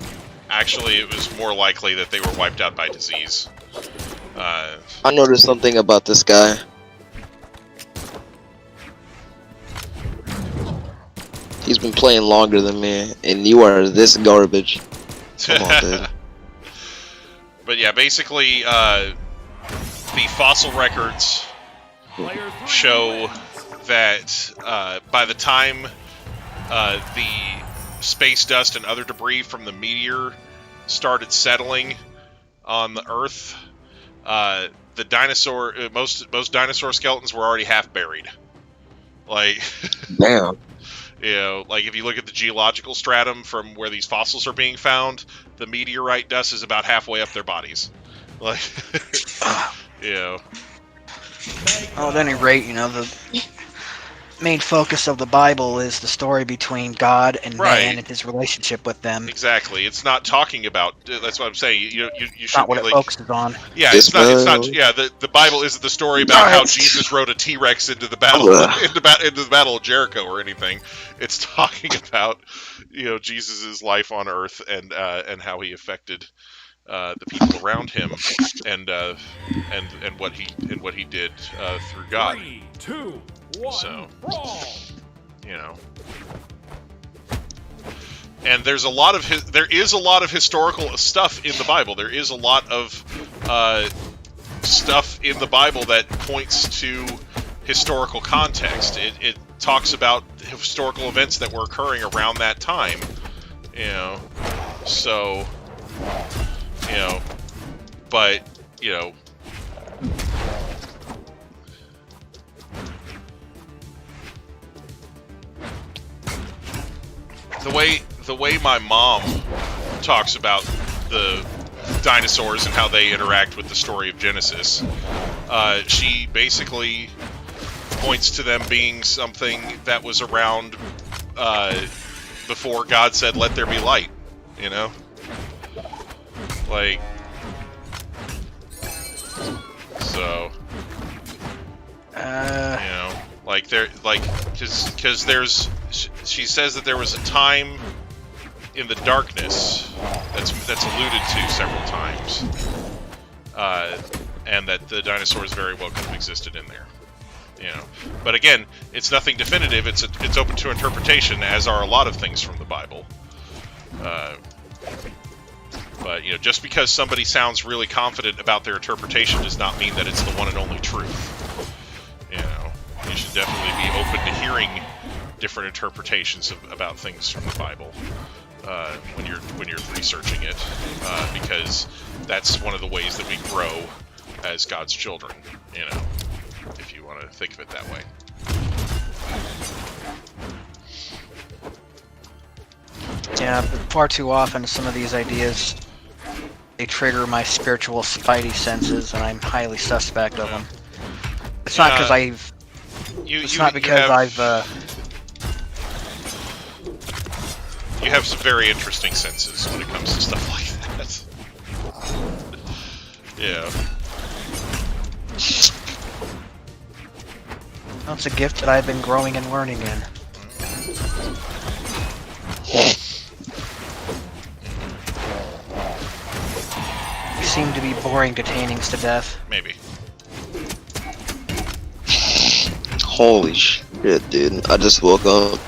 actually, it was more likely that they were wiped out by disease. I noticed something about this guy. He's been playing longer than me, and you are this garbage. Come on, dude. But yeah, basically, the fossil records Player 3 show wins. that by the time the space dust and other debris from the meteor started settling on the Earth, the dinosaur most dinosaur skeletons were already half buried. Like, Damn. you know, like if you look at the geological stratum from where these fossils are being found, the meteorite dust is about halfway up their bodies. Like, you know. Well, at any rate, you know, the main focus of the Bible is the story between God and Right. man and his relationship with them. Exactly. It's not talking about. That's what I'm saying. You should Not what be it like. focuses on. Yeah, This it's not. It's not. man. Yeah, the Bible isn't the story about how Right. Jesus rode a T-Rex into the battle into the Battle of Jericho or anything. It's talking about, you know, Jesus's life on Earth and how he affected the people around him and what he did through God. 3, 2, 1, So. brawl! You know. And there is a lot of historical stuff in the Bible. There is a lot of stuff in the Bible that points to historical context. It talks about historical events that were occurring around that time. You know, so, you know, but, you know, the way my mom talks about the dinosaurs and how they interact with the story of Genesis, she basically points to them being something that was around before God said, "Let there be light." You know, like, so. You know, like because there's, she says that there was a time in the darkness that's alluded to several times, and that the dinosaurs very well could have existed in there. You know, but again, it's nothing definitive. It's open to interpretation, as are a lot of things from the Bible. But you know, just because somebody sounds really confident about their interpretation does not mean that it's the one and only truth. You know, you should definitely be open to hearing different interpretations about things from the Bible when you're researching it, because that's one of the ways that we grow as God's children. You know. if you want to think of it that way. Yeah, but far too often some of these ideas, they trigger my spiritual spidey senses, and I'm highly suspect of them. It's not because I've... It's not because I've... You have some very interesting senses when it comes to stuff like that. Yeah. That's a gift that I've been growing and learning in. You seem to be boring detainings to death. Maybe. Holy shit, dude. I just woke up.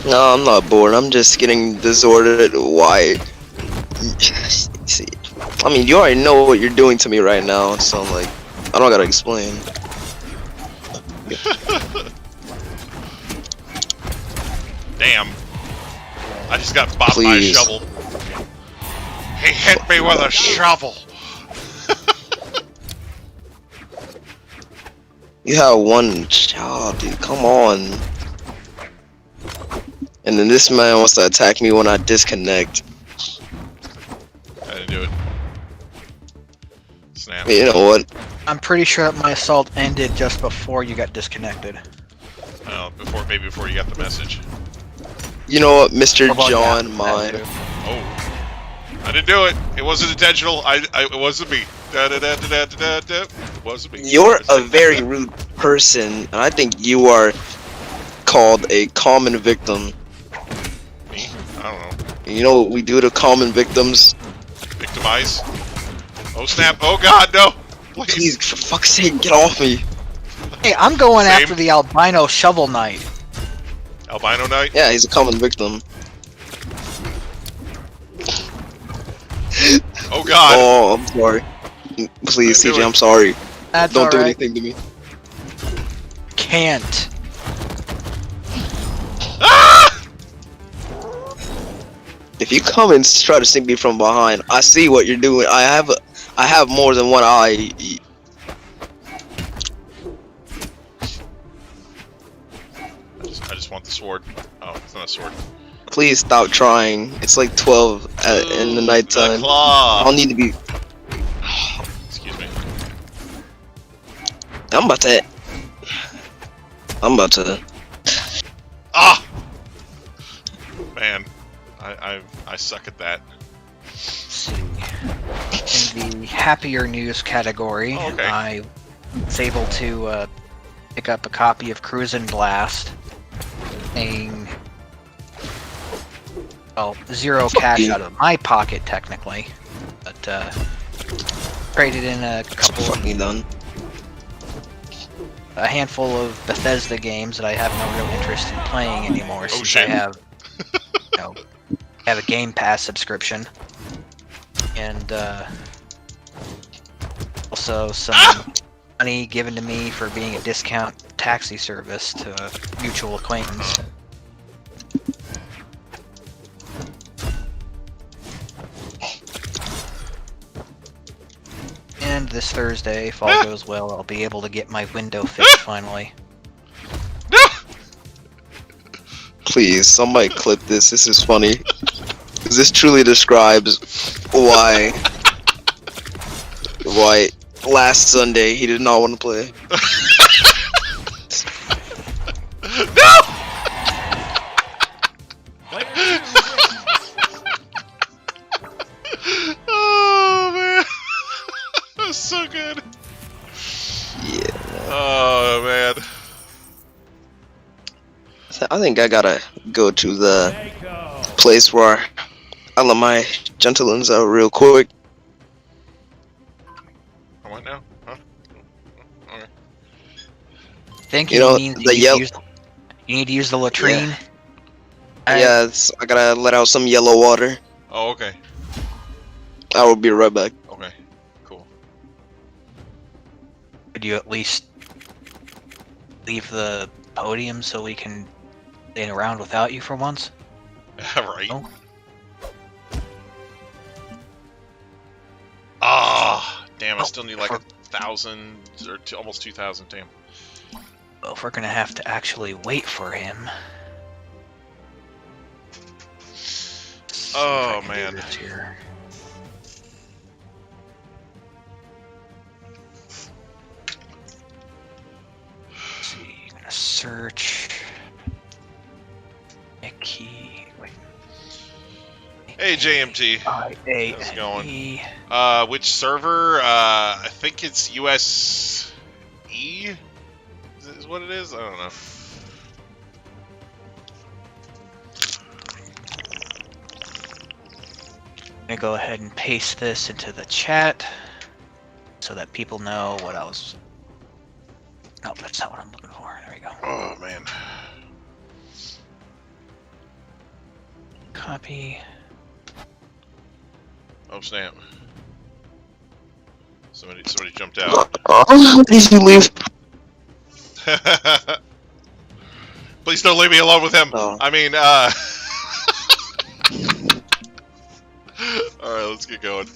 No, I'm not bored. I'm just getting disordered. Why? See, I mean, you already know what you're doing to me right now, so I'm like, I don't gotta explain. Damn. I just got bopped by a shovel. He hit me with a shovel. You have one job, dude. Come on. And then this man wants to attack me when I disconnect. I didn't do it. Snap. You know what? I'm pretty sure that my assault ended just before you got disconnected. Oh, maybe before you got the message. You know what, Mr. About John, that mine. too. Oh. I didn't do it. It wasn't intentional. It wasn't me. It wasn't me. You're a very rude person, and I think you are called a common victim. Me? I don't know. You know what we do to common victims? Victimize? Oh snap! Oh god, no! Please! Please, for fuck's sake, get off me! Hey, I'm going Same. after the albino shovel knight. Albino Knight? Yeah, he's a common victim. Oh god! Oh, I'm sorry. Please, Do CJ, it. I'm sorry. That's Don't do alright. anything to me. Can't. Ah! If you come and try to sneak me from behind, I see what you're doing. I have more than one eye. I just want the sword. Oh, it's not a sword. Please stop trying. It's like 12 in the Ooh, nighttime. The claw. I don't need to be. Excuse me. I'm about to. Ah! Man, I suck at that. Let's see. In the happier news category, Oh, okay. I was able to pick up a copy of Cruisin' Blast, paying, well, zero cash out of my pocket technically, but traded in a couple, Fucking done. a handful of Bethesda games that I have no real interest in playing anymore since shit. I have, have a Game Pass subscription, and also some money given to me for being a discount taxi service to a mutual acquaintance. And this Thursday, if all goes well, I'll be able to get my window fixed finally. Please, somebody clip this. This is funny. 'Cause this truly describes why last Sunday he did not want to play. No! Oh man, that's so good. Yeah. Oh man. I think I gotta go to the place where I let my gentlemen's out real quick. What now? Huh? Okay. I think You know, means the you need to use the latrine. Yeah, I gotta let out some yellow water. Oh, okay. I will be right back. Okay. Cool. Could you at least leave the podium so we can stand around without you for once? Right. Oh. Ah, damn! I Oh, still need like 1,000 or almost 2,000. Damn. Well, if we're gonna have to actually wait for him. Oh man. Here. Let's see, I'm gonna search. Key. Wait. Hey JMT. How's it going? Which server? I think it's USE. Is what it is? I don't know. I'm gonna go ahead and paste this into the chat so that people know what I was. No, that's not what I'm looking for. There we go. Oh man. Copy. Oh snap! Somebody jumped out. Oh, did you leave? Please don't leave me alone with him. Oh. I mean, all right, let's get going.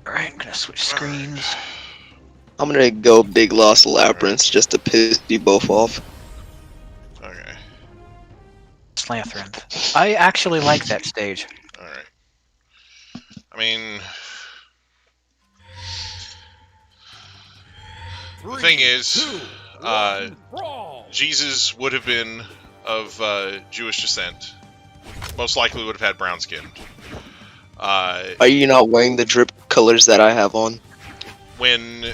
All right, I'm gonna switch screens. I'm gonna go Big Lost Labyrinth just to piss you both off. Okay. Slanthrin. I actually like that stage. All right. I mean, the thing is, Brawl. Jesus would have been of Jewish descent. Most likely would have had brown skin. Are you not wearing the drip colors that I have on? When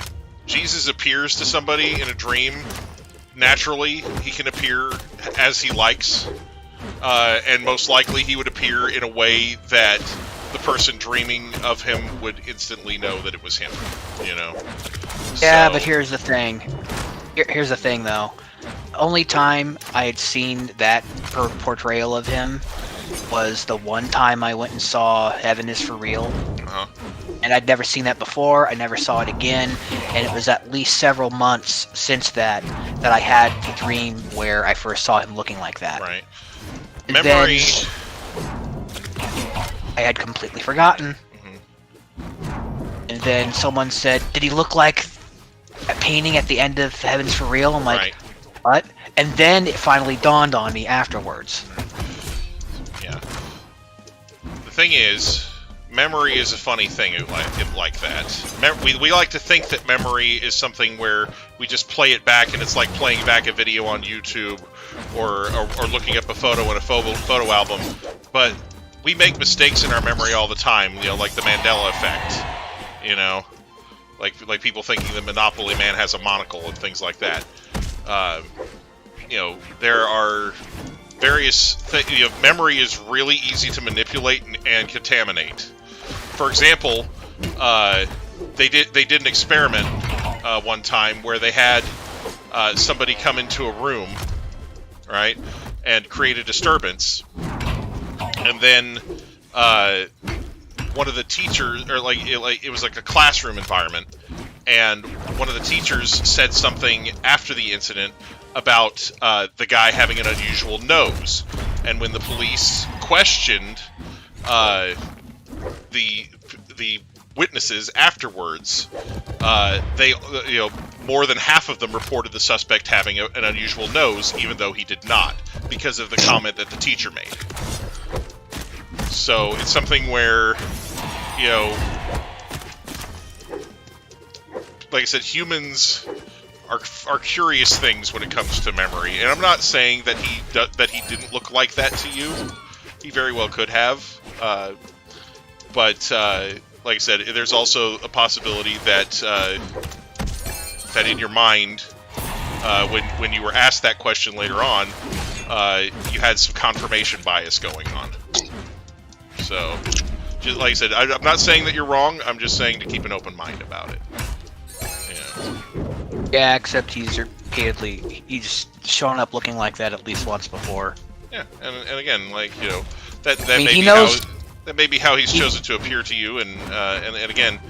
Jesus appears to somebody in a dream, naturally he can appear as he likes, and most likely he would appear in a way that the person dreaming of him would instantly know that it was him, you know? Yeah, So- but here's the thing. Here's the thing, though. Only time I had seen that portrayal of him was the one time I went and saw Heaven is for Real. Uh-huh. And I'd never seen that before. I never saw it again. And it was at least several months since that I had the dream where I first saw him looking like that. Right. And Memory. then I had completely forgotten. And then someone said, "Did he look like a painting at the end of Heaven's for Real?" I'm like, Right. what? And then it finally dawned on me afterwards. Yeah. The thing is, memory is a funny thing like that. We like to think that memory is something where we just play it back and it's like playing back a video on YouTube or looking up a photo in a photo album. But we make mistakes in our memory all the time, you know, like the Mandela effect, you know? Like people thinking the Monopoly Man has a monocle and things like that. You know, there are various you know, memory is really easy to manipulate and contaminate. For example, they did an experiment one time where they had somebody come into a room, right, and create a disturbance, and then one of the teachers, or it was like a classroom environment, and one of the teachers said something after the incident about the guy having an unusual nose, and when the police questioned the witnesses afterwards, they more than half of them reported the suspect having an unusual nose, even though he did not, because of the comment that the teacher made. So it's something where, you know, like I said, humans are curious things when it comes to memory, and I'm not saying that he didn't look like that to you. He very well could have, but like I said, there's also a possibility that that in your mind, when you were asked that question later on, you had some confirmation bias going on. So, just like I said, I'm not saying that you're wrong. I'm just saying to keep an open mind about it. Yeah, except he's shown up looking like that at least once before. Yeah, and again, like, you know, that may be how he's chosen to appear to you, and again,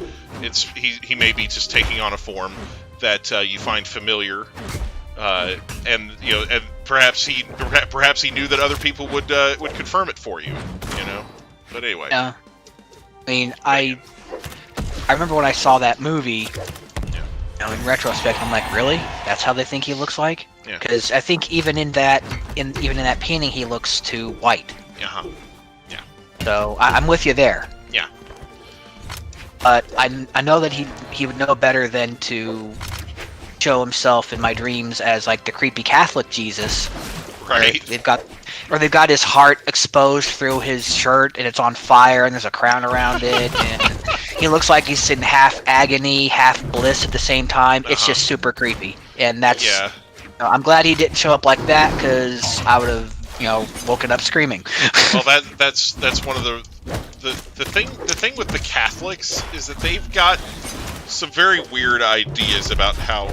he may be just taking on a form that you find familiar, and perhaps he knew that other people would confirm it for you, But anyway. Yeah. I mean, I remember when I saw that movie. In retrospect, I'm like, really? That's how they think he looks like? Yeah. Because I think even in that painting, he looks too white. Uh-huh. Yeah. So I'm with you there. Yeah. But I know that he would know better than to show himself in my dreams as like the creepy Catholic Jesus. Right. They've got his heart exposed through his shirt and it's on fire and there's a crown around it and he looks like he's in half agony, half bliss at the same time. It's just super creepy, and that's. Yeah. I'm glad he didn't show up like that because I would have, woken up screaming. Well, that's one of the thing with the Catholics is that they've got some very weird ideas about how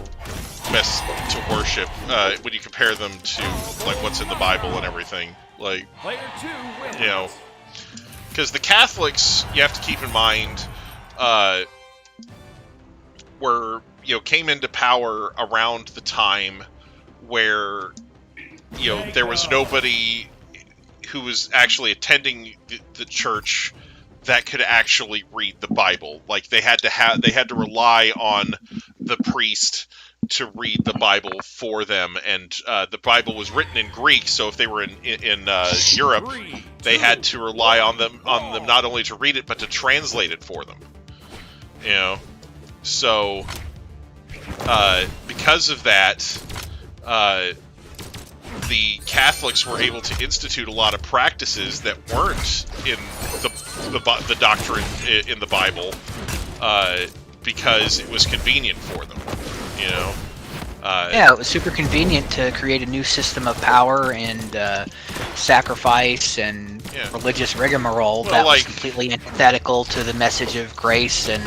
best to worship when you compare them to like what's in the Bible and everything. Like, Player 2 wins. Because the Catholics, you have to keep in mind, came into power around the time where, there was nobody who was actually attending the church that could actually read the Bible. Like they had to rely on the priest to read the Bible for them, and the Bible was written in Greek. So if they were in Europe, they had to rely on them not only to read it but to translate it for them. So because of that, the Catholics were able to institute a lot of practices that weren't in the doctrine in the Bible because it was convenient for them. Yeah, it was super convenient to create a new system of power and sacrifice and religious rigmarole that was completely antithetical to the message of grace and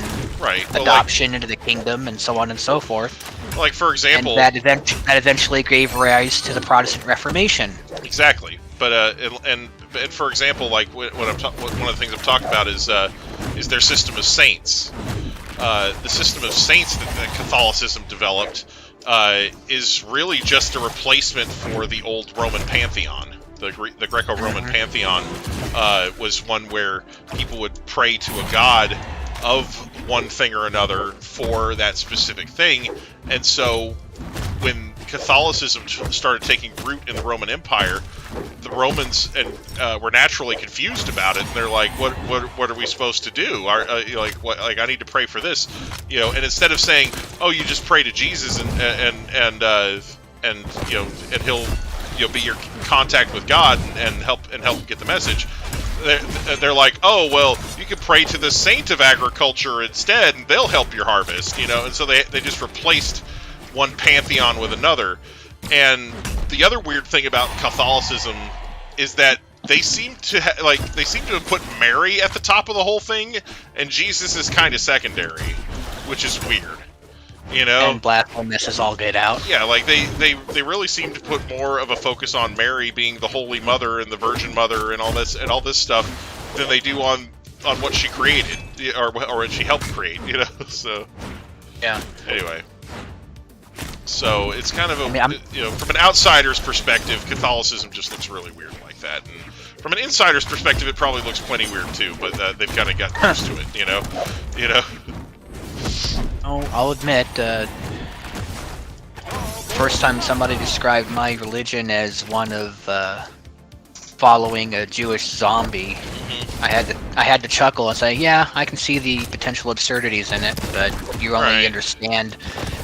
adoption into the kingdom and so on and so forth. Like, for example... And that eventually gave rise to the Protestant Reformation. Exactly. But, and for example, like, one of the things I'm talking about is their system of saints. The system of saints that Catholicism developed is really just a replacement for the old Roman pantheon. The Greco-Roman pantheon was one where people would pray to a god of one thing or another for that specific thing. And so when Catholicism started taking root in the Roman Empire, the Romans were naturally confused about it, and they're like, "What are we supposed to do? I need to pray for this, And instead of saying, "Oh, you just pray to Jesus and he'll be your contact with God and help get the message," they're like, "Oh, well, you can pray to the saint of agriculture instead, and they'll help your harvest," And so they just replaced one pantheon with another. And the other weird thing about Catholicism is that they seem to have put Mary at the top of the whole thing, and Jesus is kind of secondary, which is weird. And blasphemous is all get out. Yeah, like they really seem to put more of a focus on Mary being the Holy Mother and the Virgin Mother and all this stuff than they do on what she created or what she helped create. So yeah. Anyway. So it's kind of from an outsider's perspective, Catholicism just looks really weird like that. And from an insider's perspective, it probably looks plenty weird too. But they've kind of gotten used to it, Oh, I'll admit, first time somebody described my religion as one of following a Jewish zombie, I had to chuckle and say, yeah, I can see the potential absurdities in it, but you only understand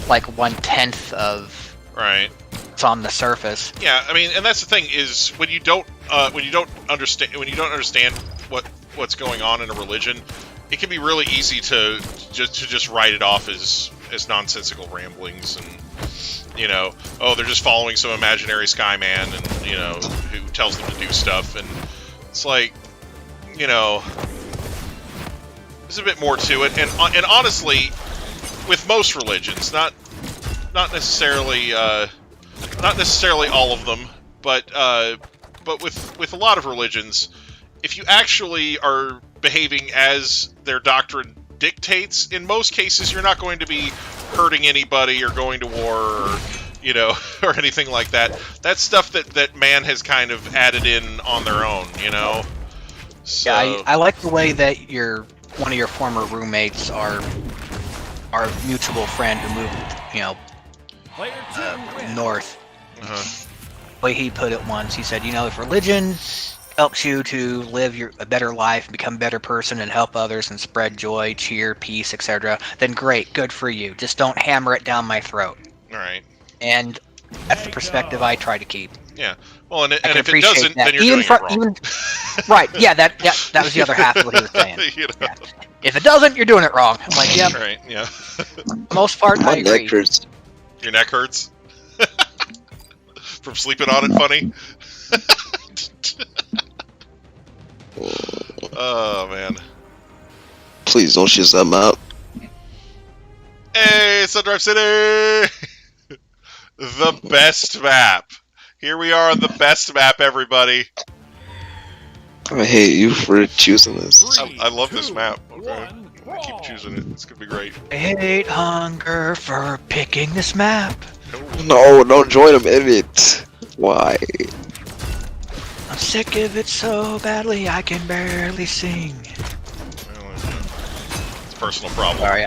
like 1/10 of what's on the surface. Yeah, I mean, and that's the thing is when you don't understand what's going on in a religion, it can be really easy to just write it off as nonsensical ramblings and they're just following some imaginary sky man and who tells them to do stuff, and it's like there's a bit more to it, and honestly, with most religions, not necessarily all of them, but with a lot of religions, if you actually are behaving as their doctrine dictates, in most cases you're not going to be hurting anybody or going to war you know, or anything like that. That's stuff that man has kind of added in on their own, you know. So, Yeah, I like the way that one of your former roommates, our mutual friend who moved, you know, Player 2 wins. north. uh-huh. The way he put it once, he said, you know, if religion helps you to live a better life, become a better person, and help others, and spread joy, cheer, peace, etc., then great, good for you. Just don't hammer it down my throat. All right. And that's the perspective I try to keep. Yeah. Well, and I can if it appreciate doesn't, that. then you're doing it wrong. Right? Yeah, that was the other half of what he was saying. You know? Yeah. If it doesn't, you're doing it wrong. I'm like, yep. Right. Yeah. Most part, I My agree. neck hurts. Your neck hurts from sleeping on it. Funny. Oh man. Please don't shiz that map. Hey, Sundrive City! The best map. Here we are on the best map, everybody. I hate you for choosing this. I love this map. Okay. One, I keep choosing it. It's gonna be great. I hate hunger for picking this map. No, don't join him, idiot. Why? I'm sick of it so badly I can barely sing. Well, it's a personal problem. Sorry.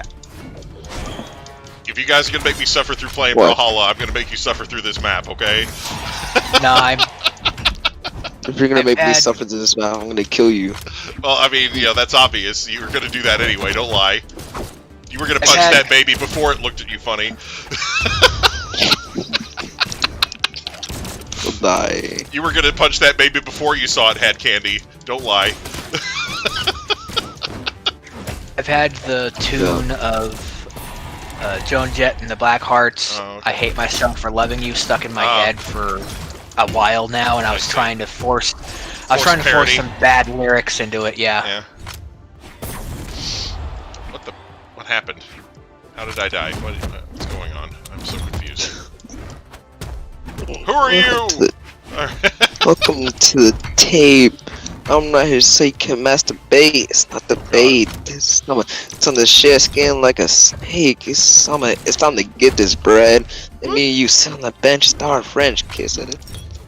If you guys are gonna make me suffer through playing What? Brawlhalla, I'm gonna make you suffer through this map, okay? No, I'm. If you're gonna I've make me had- suffer to this map, I'm gonna kill you. Well, I mean, you know, that's obvious. You were gonna do that anyway, don't lie. You were gonna I've punch had- that baby before it looked at you funny. You'll die. You were gonna punch that baby before you saw it had candy. Don't lie. I've had the tune of Joan Jett and the Black Hearts. Oh, okay. I hate myself for loving you stuck in my Oh. head for a while now, and I was see. trying to force. Force parody. some bad lyrics into it. Yeah. Yeah. What happened? How did I die? What's going on? I'm so confused. Who are you? Welcome to the tape. I'm not here to say you can masturbate. It's not the bait. It's on the share skin like a snake. It's time to get this bread. And me and you sit on the bench, start French kissing it.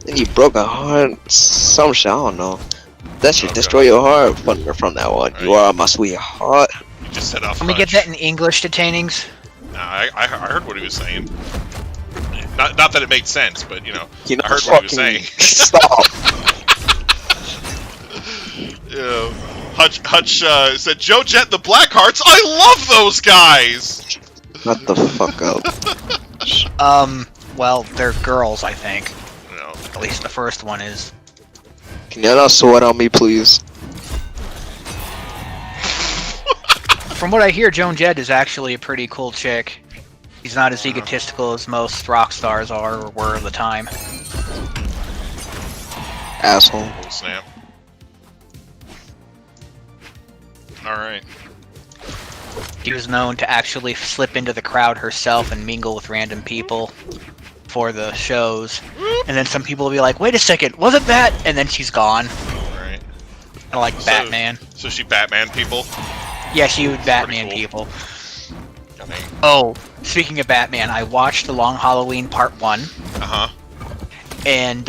Then you broke a heart. Some shit, I don't know. That should Okay. destroy your heart from now on. You are my sweetheart. You just set off. Let me get that in English, detainings. Nah, I heard what he was saying. Not that it made sense, but you know, You know, I heard what he was saying. Stop. Yeah. Hutch said, Joe Jet and the Blackhearts. I love those guys. Shut the fuck up. Well, they're girls, I think. You know, At least the first one is. Can you not sweat on me, please? From what I hear, Joan Jett is actually a pretty cool chick. She's not as egotistical as most rock stars are or were at the time. Asshole. oh snap. All right. She was known to actually slip into the crowd herself and mingle with random people for the shows. And then some people will be like, wait a second, wasn't that? And then she's gone. All right. Kind of like Batman. So she Batman people. Yeah, she would Batman cool. people. I mean, Oh, speaking of Batman, I watched The Long Halloween Part 1. uh-huh. And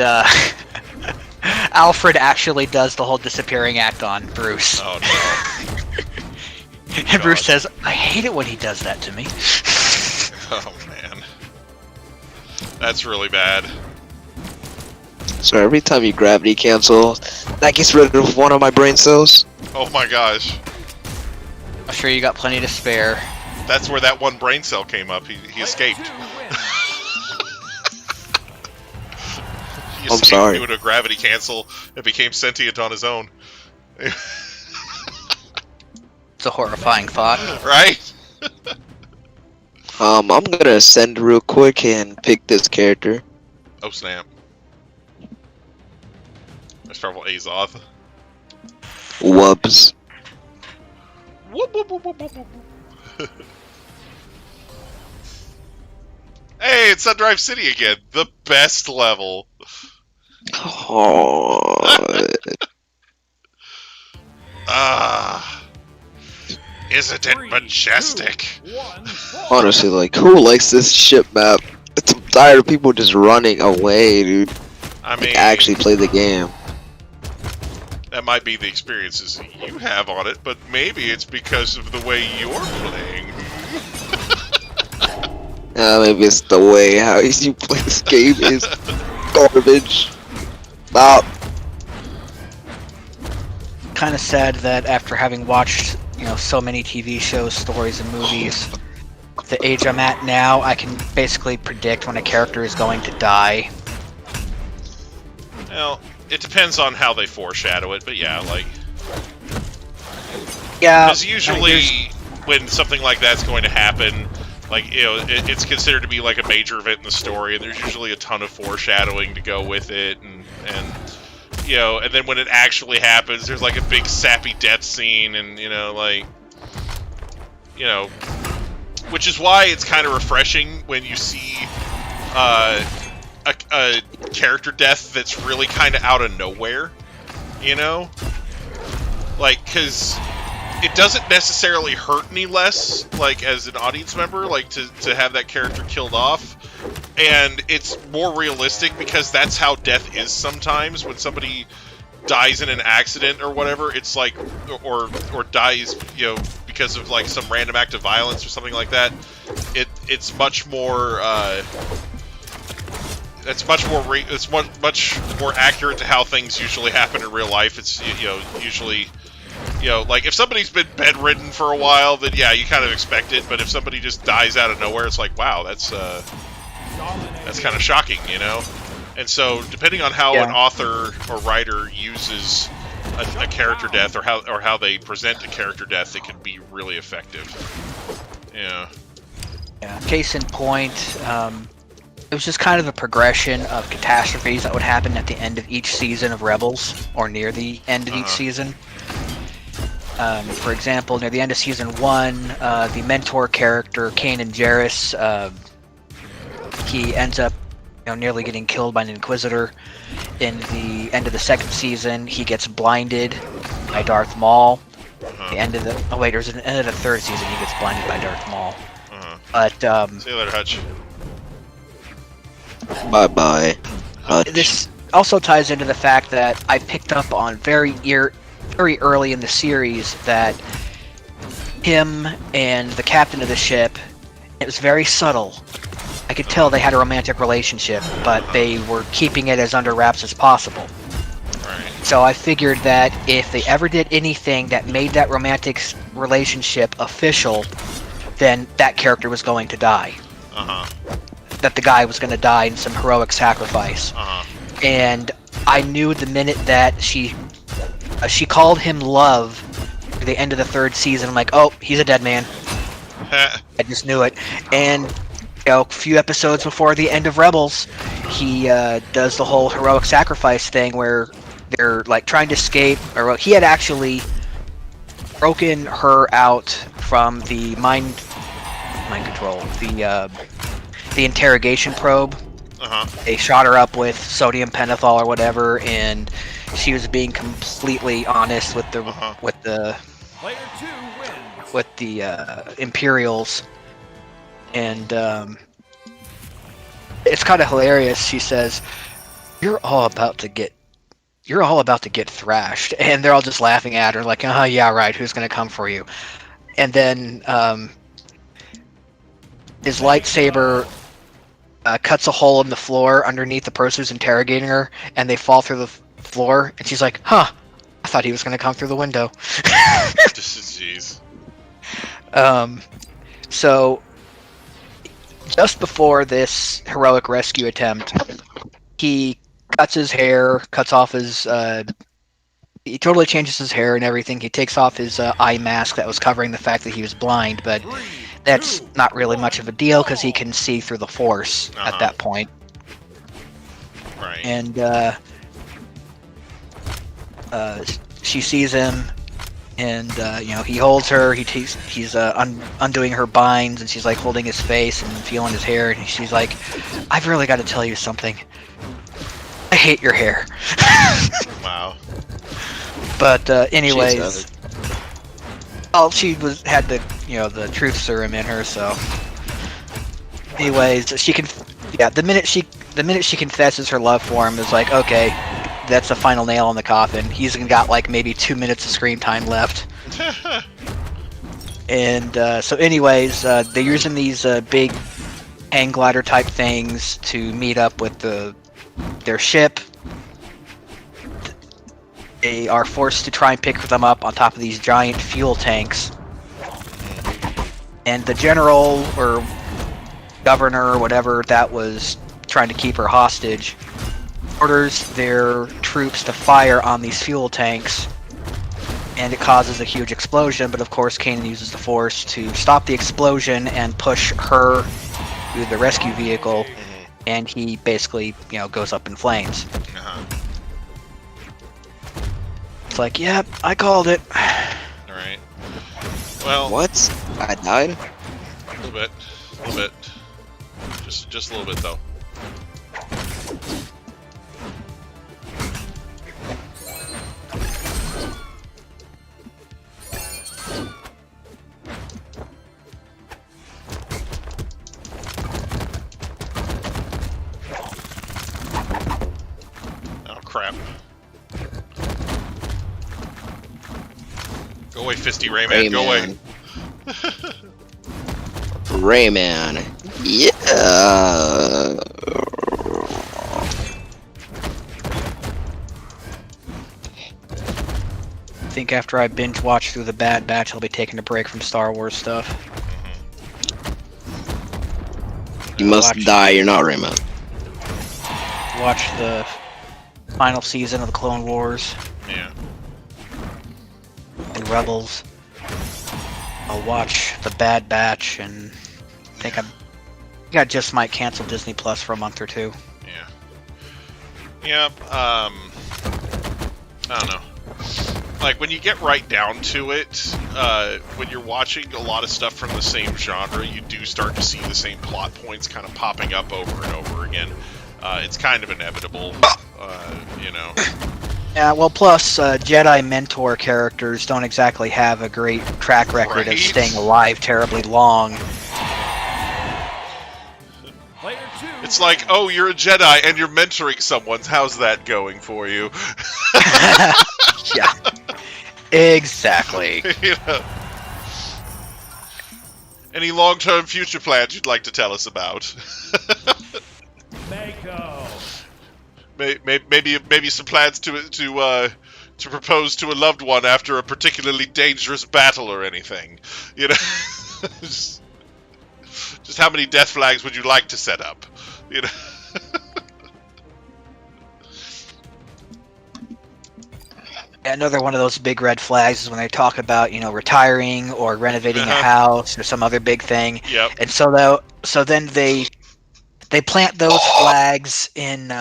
Alfred actually does the whole disappearing act on Bruce. Oh no. And Bruce says, I hate it when he does that to me. Oh man. That's really bad. So every time you gravity cancel, that gets rid of one of my brain cells. Oh my gosh. I'm sure you got plenty to spare. That's where that one brain cell came up. He escaped. Player 2 wins. He I'm escaped sorry. doing a gravity cancel and became sentient on his own. It's a horrifying thought. Right? I'm gonna ascend real quick and pick this character. Oh snap. Let's travel Azoth. Whoops. Whoop, whoop, whoop, whoop, whoop, whoop. Hey, it's Sundrive City again. The best level. Oh, Ah. Isn't it 3, majestic? 2, 1, honestly, like, who likes this ship map? It's tired of people just running away, dude. I mean, Actually play the game. that might be the experiences you have on it, but maybe it's because of the way you're playing. Maybe it's the way how you play this game is garbage. Stop. Kind of sad that after having watched, so many TV shows, stories, and movies, the age I'm at now, I can basically predict when a character is going to die. Well, it depends on how they foreshadow it, but yeah, like... Yeah. Because usually, when something like that's going to happen, like, it's considered to be like a major event in the story, and there's usually a ton of foreshadowing to go with it, and and then when it actually happens, there's like a big sappy death scene, and, which is why it's kind of refreshing when you see a character death that's really kind of out of nowhere, Like, because it doesn't necessarily hurt any less, like, as an audience member, like, to have that character killed off. And it's more realistic because that's how death is sometimes. When somebody dies in an accident or whatever, it's like, or dies, because of, like, some random act of violence or something like that. It's much more, it's much more accurate to how things usually happen in real life. It's, usually... like, if somebody's been bedridden for a while, then yeah, you kind of expect it, but if somebody just dies out of nowhere, it's like, wow, that's kind of shocking, And so, depending on how an author or writer uses a character death, or how they present a character death, it can be really effective. Yeah. Yeah. Case in point, it was just kind of a progression of catastrophes that would happen at the end of each season of Rebels, or near the end of each season. For example, near the end of Season 1, the mentor character, Kanan Jarrus, he ends up nearly getting killed by an Inquisitor. In the end of the second season, he gets blinded by Darth Maul. The end of the... Oh wait, there's an end of the third season, he gets blinded by Darth Maul. But, See you later, Hutch. Bye-bye. This also ties into the fact that I picked up on very early in the series that him and the captain of the ship, it was very subtle. I could tell they had a romantic relationship, but they were keeping it as under wraps as possible. Right. So I figured that if they ever did anything that made that romantic relationship official, then that character was going to die. That the guy was going to die in some heroic sacrifice. And I knew the minute that she called him love at the end of the third season. I'm like, oh, he's a dead man. I just knew it. And a few episodes before the end of Rebels, he does the whole heroic sacrifice thing where they're like trying to escape. Or he had actually broken her out from the mind control, the interrogation probe. They shot her up with sodium pentothal or whatever, and she was being completely honest with the Player 2 wins. Imperials, and it's kind of hilarious. She says, "You're all about to get thrashed," and they're all just laughing at her, like, yeah, right. Who's gonna come for you?" And then his lightsaber cuts a hole in the floor underneath the person who's interrogating her, and they fall through the floor, and she's like, I thought he was going to come through the window. Jeez. So, just before this heroic rescue attempt, he cuts his hair, cuts off his... he totally changes his hair and everything. He takes off his eye mask that was covering the fact that he was blind, but that's not really much of a deal because he can see through the Force at that point. Right. And she sees him, and he holds her. He's undoing her binds, and she's like holding his face and feeling his hair, and she's like, "I've really got to tell you something. I hate your hair." Wow. But anyways, she had the the truth serum in her, so anyways, Yeah, the minute she confesses her love for him, is like, okay, that's the final nail in the coffin. He's got like maybe 2 minutes of screen time left. And so, anyways, they're using these big hang glider type things to meet up with their ship. They are forced to try and pick them up on top of these giant fuel tanks. And the general or governor or whatever that was trying to keep her hostage orders their troops to fire on these fuel tanks, and it causes a huge explosion. But of course, Kanan uses the Force to stop the explosion and push her to the rescue vehicle, and he basically, goes up in flames. It's like, yep, I called it. All right. Well, What? I died? a little bit, just a little bit though. Oh crap! Go away, Fisty Rayman. Go away. Rayman. Yeah. I think after I binge watch through the Bad Batch, I'll be taking a break from Star Wars stuff. You must die, you're not Rayman. Watch the final season of the Clone Wars Yeah. and Rebels. I'll watch the Bad Batch, and I think I just might cancel Disney Plus for a month or two. Yeah. I don't know. Like, when you get right down to it, when you're watching a lot of stuff from the same genre, you do start to see the same plot points kind of popping up over and over again. It's kind of inevitable, Yeah, well, plus Jedi mentor characters don't exactly have a great track record of Right? staying alive terribly long. It's like, oh, you're a Jedi and you're mentoring someone. How's that going for you? Yeah, exactly. Any long-term future plans you'd like to tell us about? Maybe some plans to propose to a loved one after a particularly dangerous battle or anything. Just how many death flags would you like to set up? Another one of those big red flags is when they talk about, retiring or renovating a house or some other big thing. Yep. And so then they plant those flags in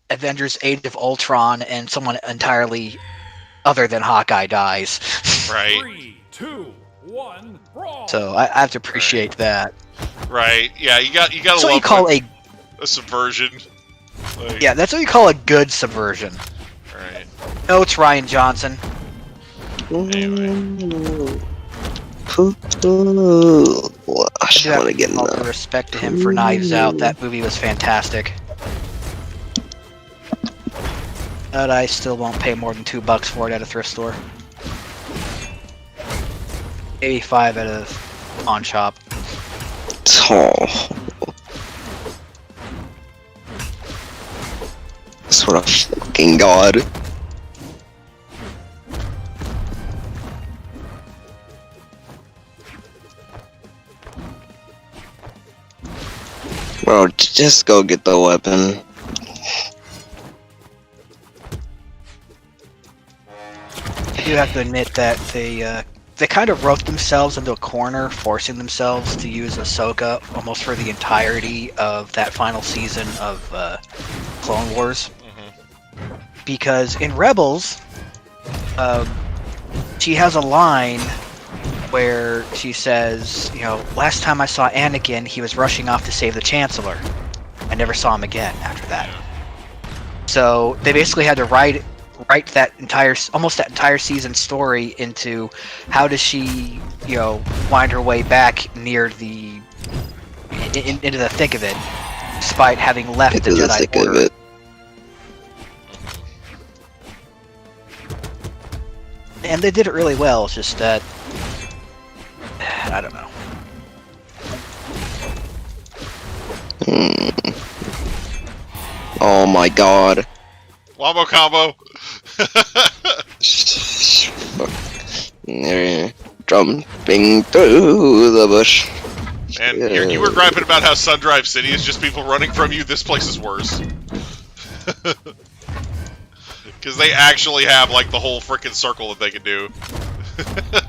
Avengers: Age of Ultron, and someone entirely other than Hawkeye dies. Right. 3, 2, 1, brawl. So I have to appreciate that. Right. Yeah. You got. That's what you call a subversion. Like, yeah. That's what you call a good subversion. Right. No, it's Ryan Johnson. Anyway. I just want to get in all due the... respect to him for Knives Out. That movie was fantastic. But I still won't pay more than $2 for it at a thrift store. 85 at a pawn shop. Oh. Sort of fucking god. Bro, just go get the weapon. I do have to admit that they kind of wrote themselves into a corner, forcing themselves to use Ahsoka almost for the entirety of that final season of Clone Wars. Because in Rebels, she has a line where she says, last time I saw Anakin, he was rushing off to save the Chancellor. I never saw him again after that. So they basically had to write that almost that entire season story into how does she, wind her way back near into the thick of it. despite having left Into the the Jedi thick of Order. it. And they did it really well, it's just that... I don't know. Oh my god. Wombo combo. Jumping through the bush. And you were griping about how Sundrive City is just people running from you. This place is worse. Because they actually have, like, the whole frickin' circle that they can do.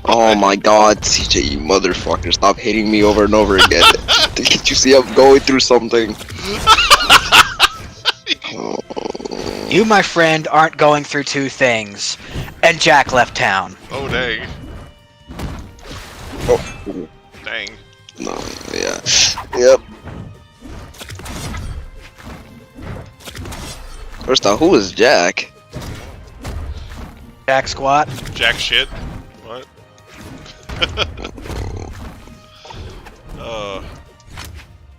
Oh my god, CJ, you motherfucker. Stop hitting me over and over again. Can't you see I'm going through something? Oh. You, my friend, aren't going through two things. And Jack left town. Oh, dang. Oh. Dang. No, yeah. Yep. First off, who is Jack? Jack squat. Jack shit. What?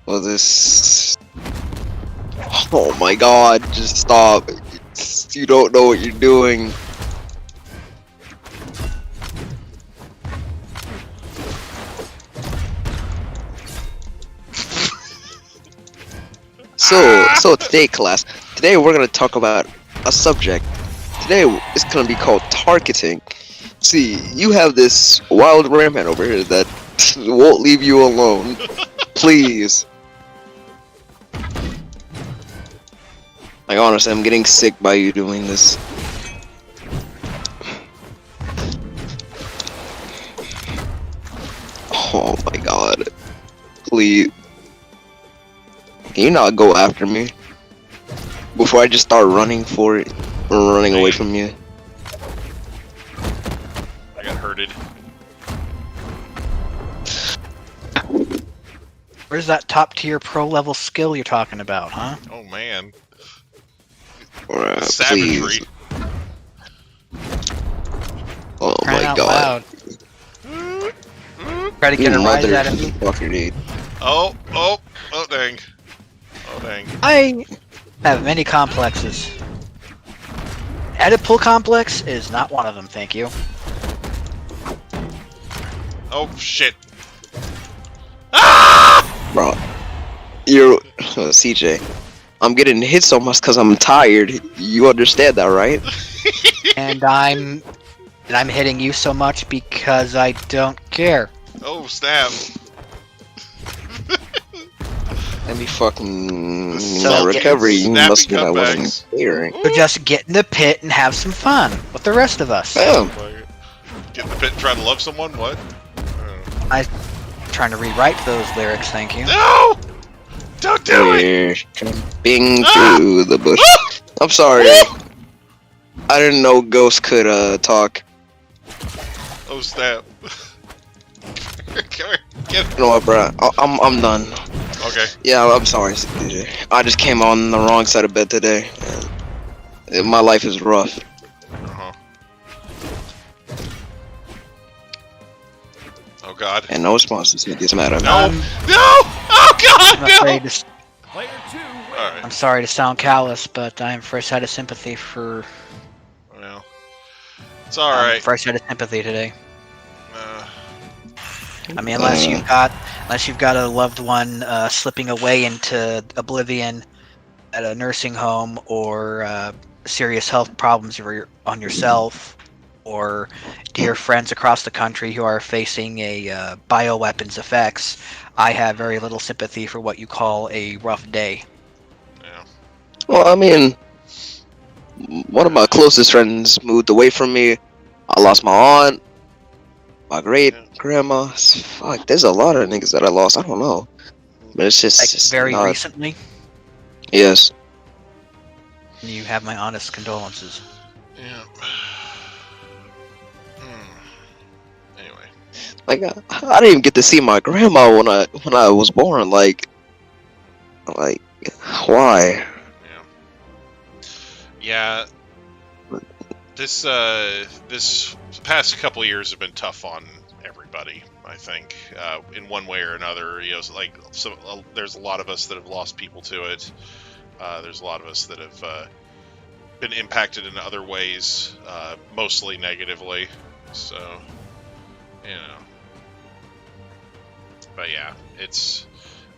Well, this... Oh my god, just stop. You don't know what you're doing. So today, class, today we're gonna talk about a subject. Today it's gonna be called targeting. See, you have this wild ramhead over here that won't leave you alone. Please. Like, honestly, I'm getting sick by you doing this. Oh my god. Please. Can you not go after me? Before I just start running for it. Or running away from you. I got hurted. Where's that top tier pro level skill you're talking about, huh? Oh, man. Savagery. Please. Oh Crying my out god. loud. Try to get a rise out of me. Fucker, dude. Oh, dang. Oh, dang. I have many complexes. Oedipal complex is not one of them, thank you. Oh, shit. Bro. You're... CJ. I'm getting hit so much because I'm tired. You understand that, right? And I'm hitting you so much because I don't care. Oh, snap. Let me fucking... So my recovery snappy must mean I wasn't comebacks. clearing. So just get in the pit and have some fun with the rest of us. Damn. Get in the pit and try to love someone? What? I'm trying to rewrite those lyrics, thank you. No! Don't do it! We're jumping through the bush. I'm sorry. I didn't know ghosts could talk. Oh, snap. Come here. Get You know what, bro? I'm done. Okay. Yeah, I'm sorry, CJ. I just came on the wrong side of bed today. My life is rough. Uh-huh. Oh, God. And no responses to this matter. No! No! Oh, God, I'm no! afraid to, Player 2 wins. Alright. I'm sorry to sound callous, but I'm fresh out of sympathy for. Well, it's alright. Fresh out of sympathy today. Uh, I mean, unless you've got a loved one slipping away into oblivion at a nursing home, or serious health problems on yourself, or dear friends across the country who are facing a bioweapons effects, I have very little sympathy for what you call a rough day. yeah. Well, I mean, one of my closest friends moved away from me. I lost my aunt, my great grandma. Fuck, there's a lot of niggas that I lost. I don't know, but it's just Like very not... recently, Yes. you have my honest condolences. Yeah. Anyway. Like I didn't even get to see my grandma when I was born. Like why? Yeah. This past couple of years have been tough on everybody, I think, in one way or another. You know, there's a lot of us that have lost people to it. There's a lot of us that have been impacted in other ways, mostly negatively. So, you know. But yeah, it's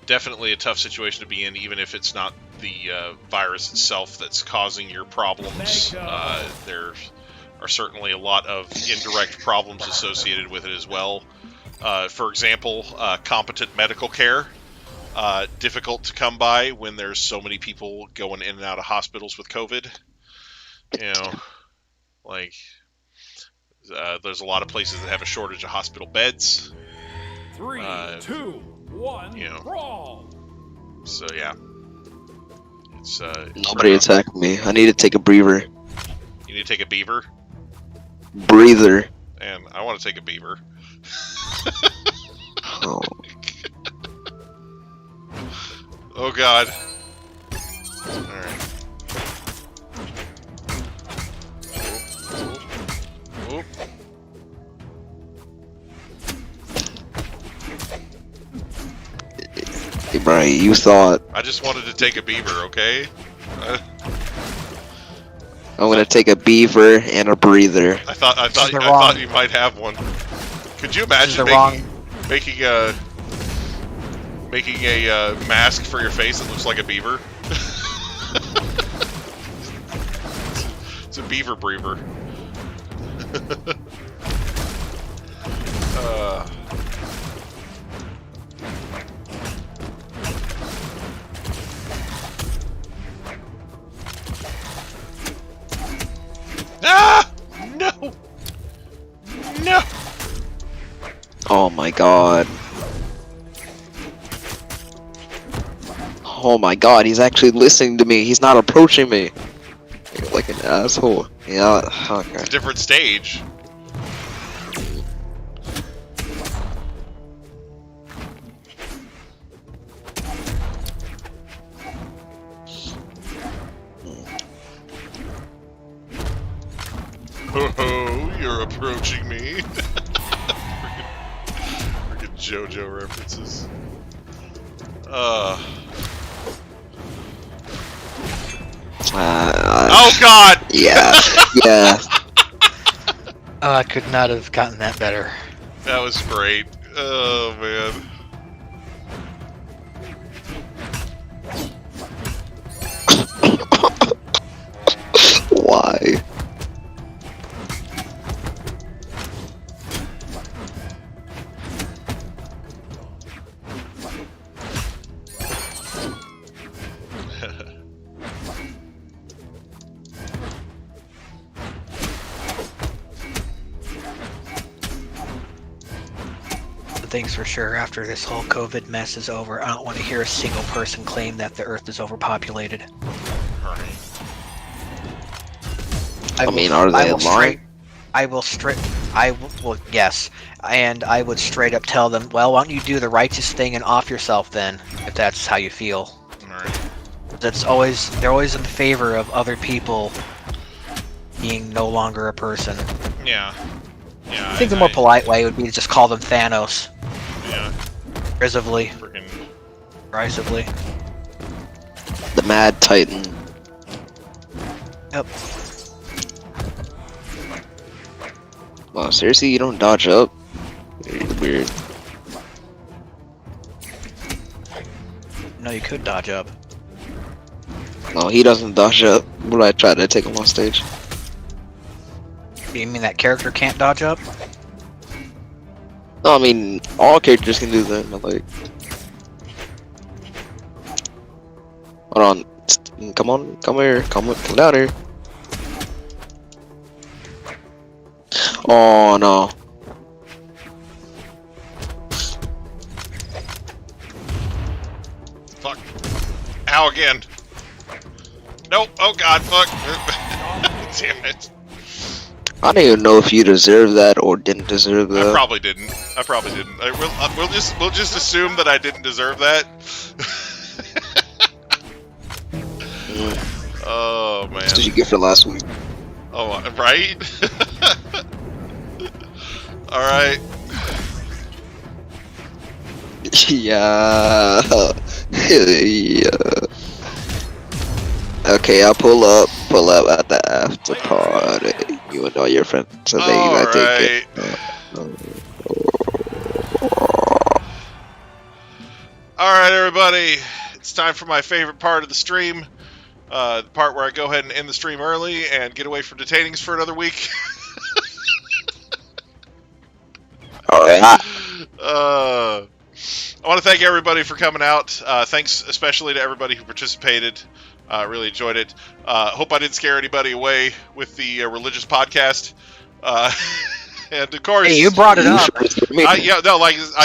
definitely a tough situation to be in, even if it's not the virus itself that's causing your problems. There are certainly a lot of indirect problems associated with it as well. For example, competent medical care. Difficult to come by when there's so many people going in and out of hospitals with COVID. You know, like, there's a lot of places that have a shortage of hospital beds. 3, 2, 1, you know. brawl! So yeah, it's Nobody attacked me. I need to take a breather. You need to take a beaver, Breather. and I want to take a beaver. Oh. Oh God! All right. Oop. Hey, Brian, you thought I just wanted to take a beaver, okay? I'm gonna take a beaver and a breather. I thought you might have one. Could you imagine making a mask for your face that looks like a beaver? It's a beaver breather. Ah! No! No! Oh my god. Oh my god, he's actually listening to me. He's not approaching me. You're like an asshole. Yeah, okay. It's a different stage. Oh, you're approaching me. Freaking JoJo references. Oh God! Yeah, yeah. Oh, I could not have gotten that better. That was great. Oh man. Why? Things for sure, after this whole COVID mess is over, I don't want to hear a single person claim that the Earth is overpopulated. Right. I mean, are they lying? Yes, and I would straight up tell them, well, why don't you do the righteous thing and off yourself then, if that's how you feel. Alright. They're always in favor of other people being no longer a person. Yeah. Yeah. I think the more polite way would be to just call them Thanos. Yeah. Derisively. Freaking. Derisively. The Mad Titan. Yep. Wow, seriously, you don't dodge up? Weird. No, you could dodge up. No, he doesn't dodge up. Would I try to take him on stage? You mean that character can't dodge up? No, I mean, all characters can do that, but like... Hold on. Come on, come here. Come down here. Oh, no. Fuck. Ow again. Nope. Oh God. Fuck. Damn it. I don't even know if you deserve that or didn't deserve that. I probably didn't. We'll just assume that I didn't deserve that. Oh man. That's what you get for last week. Oh right. All right. Yeah. Yeah. Okay, I'll pull up at the after party. You and all your friends, so they gotta take it. Alright, everybody. It's time for my favorite part of the stream. The part where I go ahead and end the stream early and get away from detainings for another week. Alright. I want to thank everybody for coming out. Thanks especially to everybody who participated. Really enjoyed it. Hope I didn't scare anybody away with the religious podcast. And of course, Hey, you brought it up.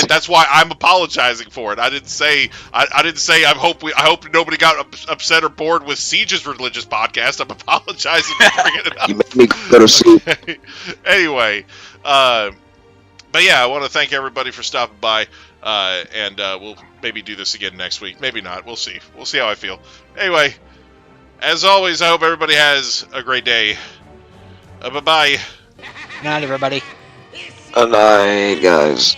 That's why I'm apologizing for it. I didn't say I hope nobody got upset or bored with Siege's religious podcast. I'm apologizing for bringing it up. You make me go to sleep. Okay. Anyway, but yeah, I want to thank everybody for stopping by, and we'll maybe do this again next week. Maybe not. We'll see. We'll see how I feel. Anyway, as always, I hope everybody has a great day. Bye-bye. Good night, everybody. Good night, guys.